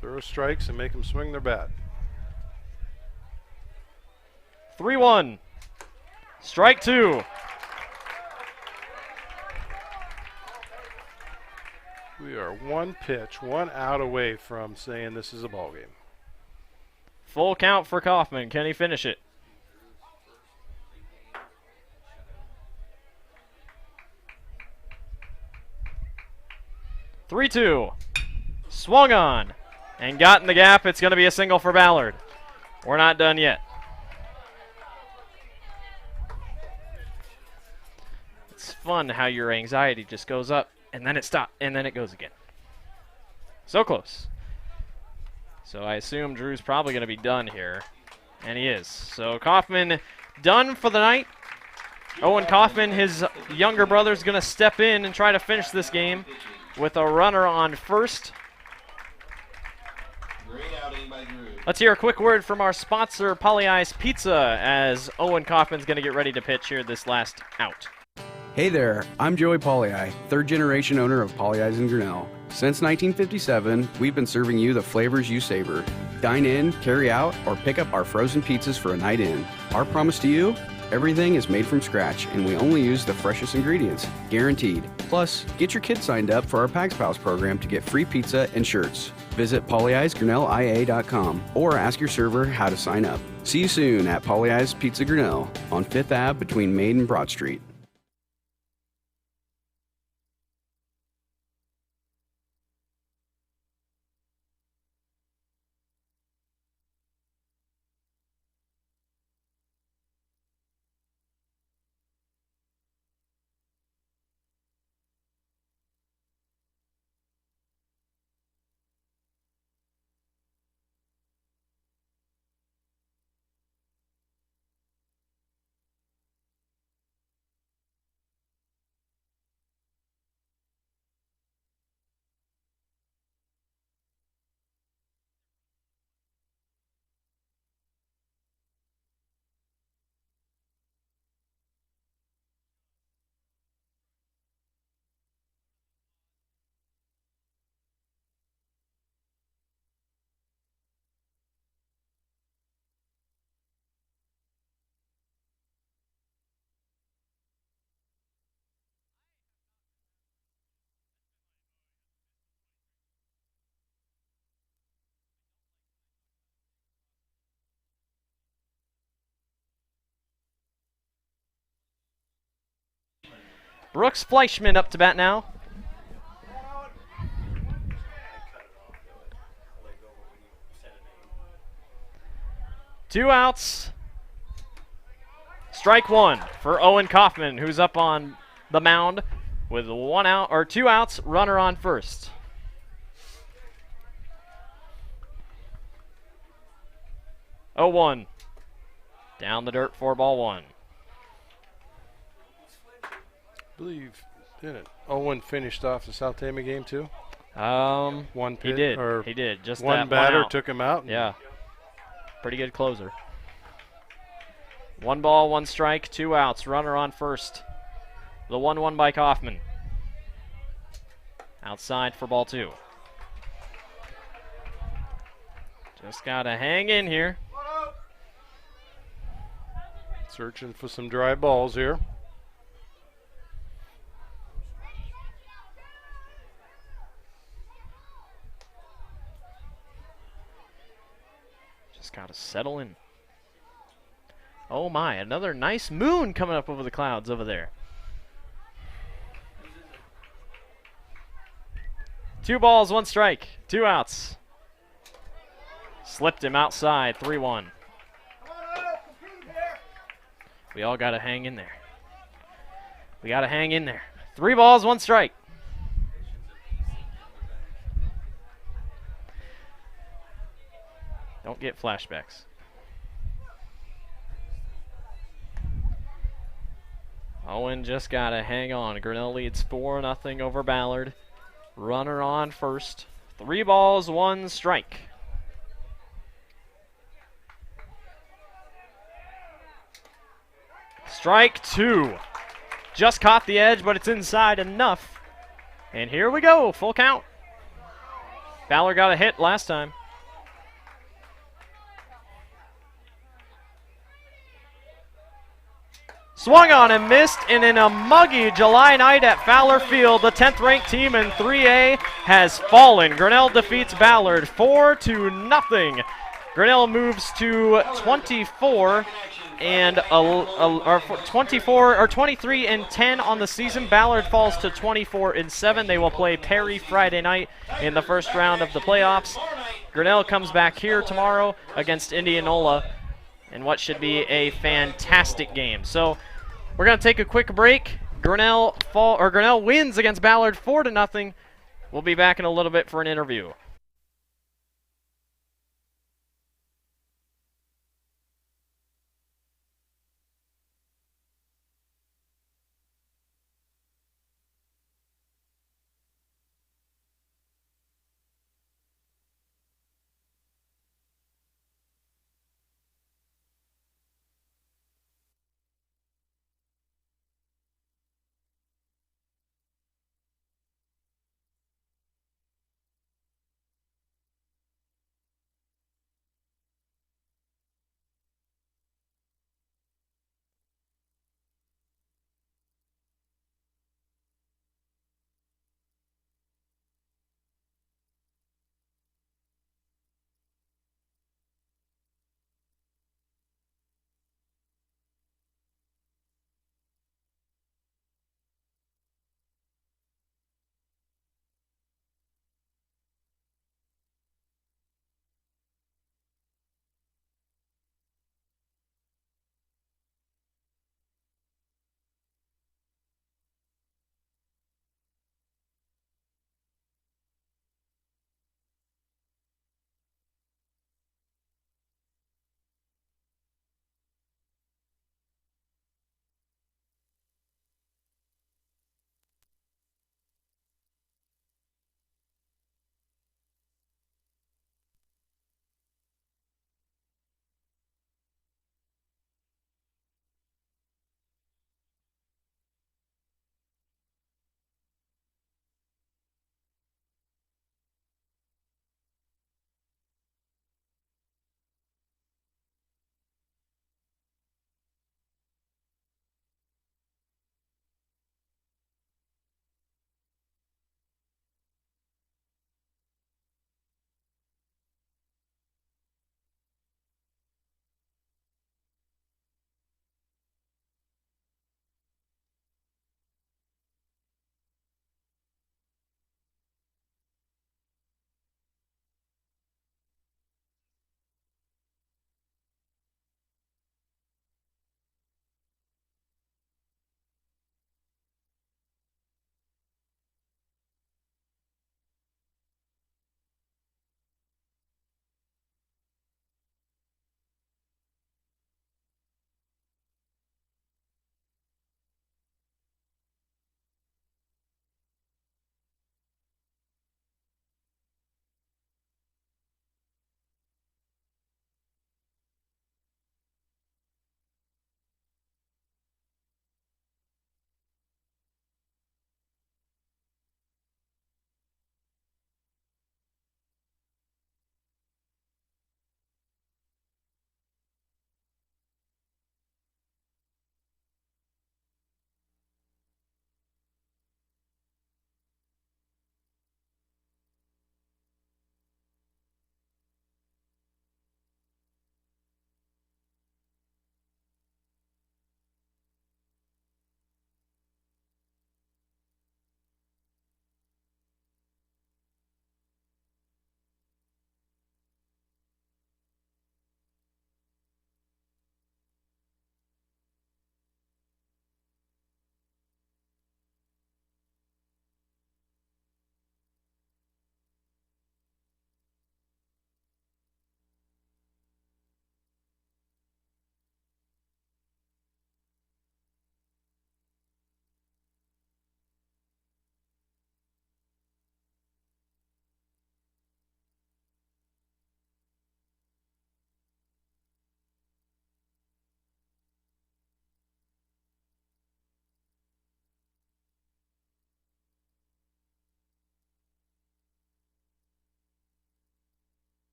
Speaker 2: Throw strikes and make them swing their bat.
Speaker 1: 3-1. Strike 2.
Speaker 2: We are 1 pitch, 1 out away from saying this is a ball game.
Speaker 1: Full count for Kaufman. Can he finish it? Three-two. Swung on and got in the gap. It's going to be a single for Ballard. We're not done yet. It's fun how your anxiety just goes up and then it stops and then it goes again. So close. So I assume Drew's probably going to be done here, and he is. So Kaufman done for the night. Owen Kaufman, his younger brother, is going to step in and try to finish this game with a runner on first.
Speaker 3: Great outing by Drew.
Speaker 1: Let's hear a quick word from our sponsor, Polly Ice Pizza, as Owen Kaufman's going to get ready to pitch here this last out.
Speaker 4: Hey there, I'm Joey Pollyi, third generation owner of Polly Eyes in Grinnell. Since 1957, we've been serving you the flavors you savor. Dine in, carry out, or pick up our frozen pizzas for a night in. Our promise to you? Everything is made from scratch, and we only use the freshest ingredients, guaranteed. Plus, get your kids signed up for our Pags Pals program to get free pizza and shirts. Visit pollyeysgrinnellia.com or ask your server how to sign up. See you soon at Polly Eyes Pizza Grinnell on 5th Ave between Main and Broad Street.
Speaker 1: Brooks Fleischman up to bat now. Two outs. Strike one for Owen Kaufman, who's up on the mound with 1 out or 2 outs, runner on first. Oh, 1. Down the dirt, 4-1.
Speaker 2: I believe, didn't Owen finished off the South Tama game too? One pitch,
Speaker 1: he did.
Speaker 2: or
Speaker 1: He did. Just
Speaker 2: one
Speaker 1: that
Speaker 2: batter
Speaker 1: one out.
Speaker 2: took him out.
Speaker 1: Yeah. Pretty good closer. 1 ball, 1 strike, 2 outs. Runner on first. The 1-1 by Kaufman. Outside for ball 2. Just got to hang in here.
Speaker 2: Searching for some dry balls here.
Speaker 1: Just got to settle in. Oh my, another nice moon coming up over the clouds over there. 2 balls, 1 strike, 2 outs. Slipped him outside, 3-1. We all got to hang in there. We got to hang in there. 3 balls, 1 strike. Don't get flashbacks. Owen just got to hang on. Grinnell leads 4-0 over Ballard. Runner on first. 3 balls, 1 strike. Strike 2. Just caught the edge, but it's inside enough. And here we go, full count. Ballard got a hit last time. Swung on and missed, and in a muggy July night at Fowler Field, the 10th-ranked team in 3A has fallen. Grinnell defeats Ballard 4-0 Grinnell moves to 24 and or 24 or 23 and 10 on the season. Ballard falls to 24 and 7. They will play Perry Friday night in the first round of the playoffs. Grinnell comes back here tomorrow against Indianola in what should be a fantastic game. So we're going to take a quick break. Grinnell wins against Ballard 4-0. We'll be back in a little bit for an interview.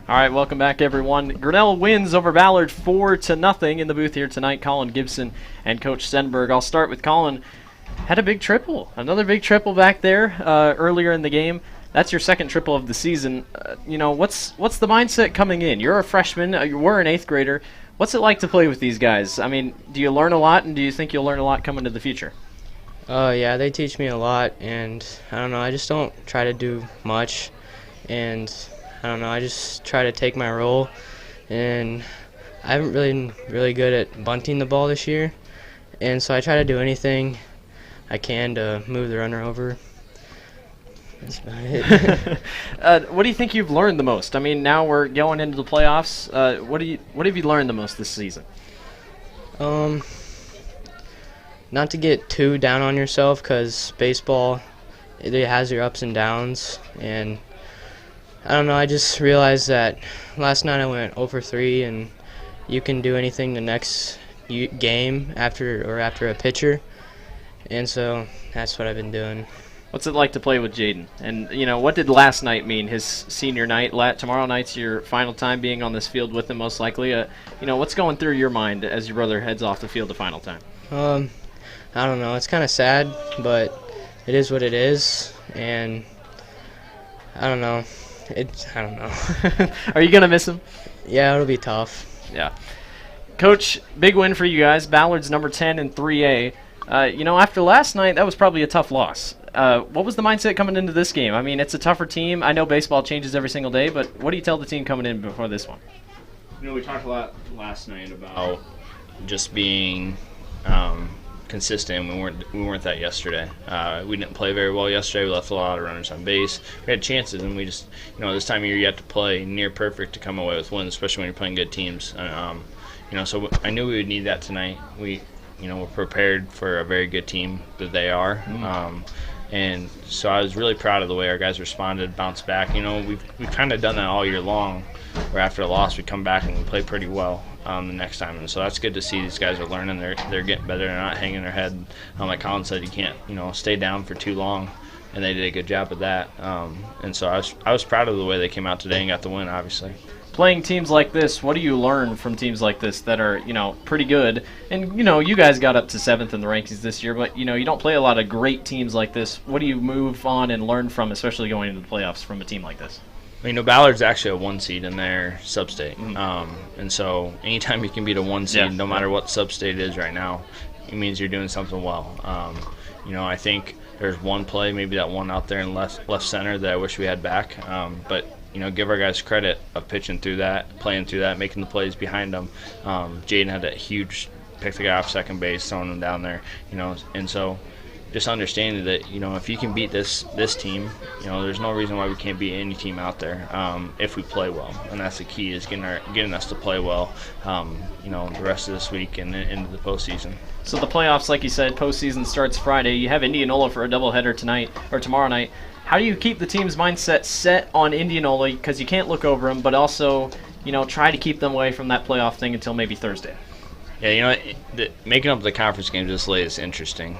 Speaker 1: All right, welcome back, everyone. Grinnell wins over Ballard 4-0 in the booth here tonight. Colin Gibson and Coach Stenberg. I'll start with Colin. Had a big triple, another big triple back there earlier in the game. That's your second triple of the season. What's the mindset coming in? You're a freshman. You were an 8th grader. What's it like to play with these guys? I mean, do you learn a lot, and do you think you'll learn a lot coming to the future?
Speaker 6: Yeah, they teach me a lot, and I don't know, I just don't try to do much, and I don't know, I just try to take my role, and I haven't been really good at bunting the ball this year, and so I try to do anything I can to move the runner over. That's about it.
Speaker 1: What do you think you've learned the most? I mean, now we're going into the playoffs. What have you learned the most this season?
Speaker 6: Not to get too down on yourself, because baseball, it has your ups and downs, and I don't know, I just realized that last night I went 0 for 3, and you can do anything the next game after a pitcher, and so that's what I've been doing.
Speaker 1: What's it like to play with Jaden? And, what did last night mean, his senior night? Tomorrow night's your final time being on this field with him, most likely. What's going through your mind as your brother heads off the field the final time?
Speaker 6: I don't know. It's kind of sad, but it is what it is, and I don't know. I don't know.
Speaker 1: Are you going to miss him?
Speaker 6: Yeah, it'll be tough.
Speaker 1: Yeah. Coach, big win for you guys. Ballard's number 10 in 3A. After last night, that was probably a tough loss. What was the mindset coming into this game? I mean, it's a tougher team. I know baseball changes every single day, but what do you tell the team coming in before this one?
Speaker 7: We talked a lot last night about just being consistent. We weren't that yesterday. We didn't play very well yesterday. We left a lot of runners on base. We had chances, and we just, this time of year you have to play near perfect to come away with wins, especially when you're playing good teams. So I knew we would need that tonight. We're prepared for a very good team that they are. And so I was really proud of the way our guys responded, bounced back. We've kind of done that all year long, where after a loss we come back and we play pretty well the next time. And so that's good to see. These guys are learning. They're getting better. They're not hanging their head. Like Colin said, you can't stay down for too long, and they did a good job of that. And so I was proud of the way they came out today and got the win, obviously.
Speaker 1: Playing teams like this, what do you learn from teams like this that are, pretty good? And, you guys got up to 7th in the rankings this year, but, you don't play a lot of great teams like this. What do you move on and learn from, especially going into the playoffs from a team like this?
Speaker 7: Ballard's actually a 1 seed in their sub-state. And so anytime you can beat a 1 seed, no matter what sub-state it is right now, it means you're doing something well. I think there's one play, maybe that one out there in left center that I wish we had back. But give our guys credit of pitching through that, playing through that, making the plays behind them. Jaden had that huge pick the guy off second base, throwing him down there, and so just understanding that, if you can beat this team, there's no reason why we can't beat any team out there if we play well. And that's the key, is getting us to play well, the rest of this week and into the postseason.
Speaker 1: So the playoffs, like you said, postseason starts Friday. You have Indianola for a doubleheader tomorrow night. How do you keep the team's mindset set on Indianola, because you can't look over them, but also, try to keep them away from that playoff thing until maybe Thursday?
Speaker 7: Yeah, making up the conference games this late is interesting.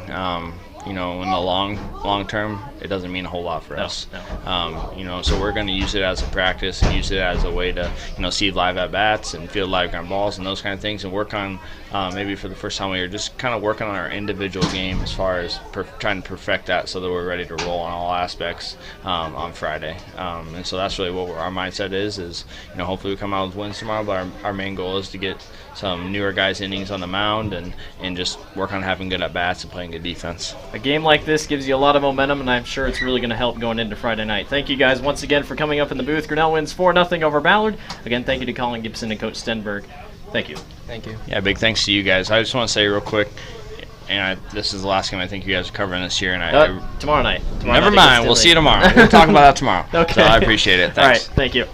Speaker 7: In the long term, it doesn't mean a whole lot for us. No. So we're going to use it as a practice and use it as a way to, see live at bats and field live ground balls and those kind of things, and work on maybe for the first time we were just kind of working on our individual game as far as trying to perfect that so that we're ready to roll on all aspects on Friday. And so that's really what our mindset is hopefully we come out with wins tomorrow, but our main goal is to get some newer guys innings on the mound and just work on having good at bats and playing good defense.
Speaker 1: A game like this gives you a lot of momentum, and I'm sure it's really going to help going into Friday night. Thank you guys once again for coming up in the booth. Grinnell wins 4-0 over Ballard. Again, thank you to Colin Gibson and Coach Stenberg. Thank you.
Speaker 6: Thank you.
Speaker 7: Yeah, big thanks to you guys. I just want to say real quick, and this is the last game I think you guys are covering this year. And
Speaker 1: tomorrow night.
Speaker 7: Never mind. We'll see you tomorrow. We'll talk about that tomorrow.
Speaker 1: Okay.
Speaker 7: So I appreciate it. Thanks.
Speaker 1: All right. Thank you.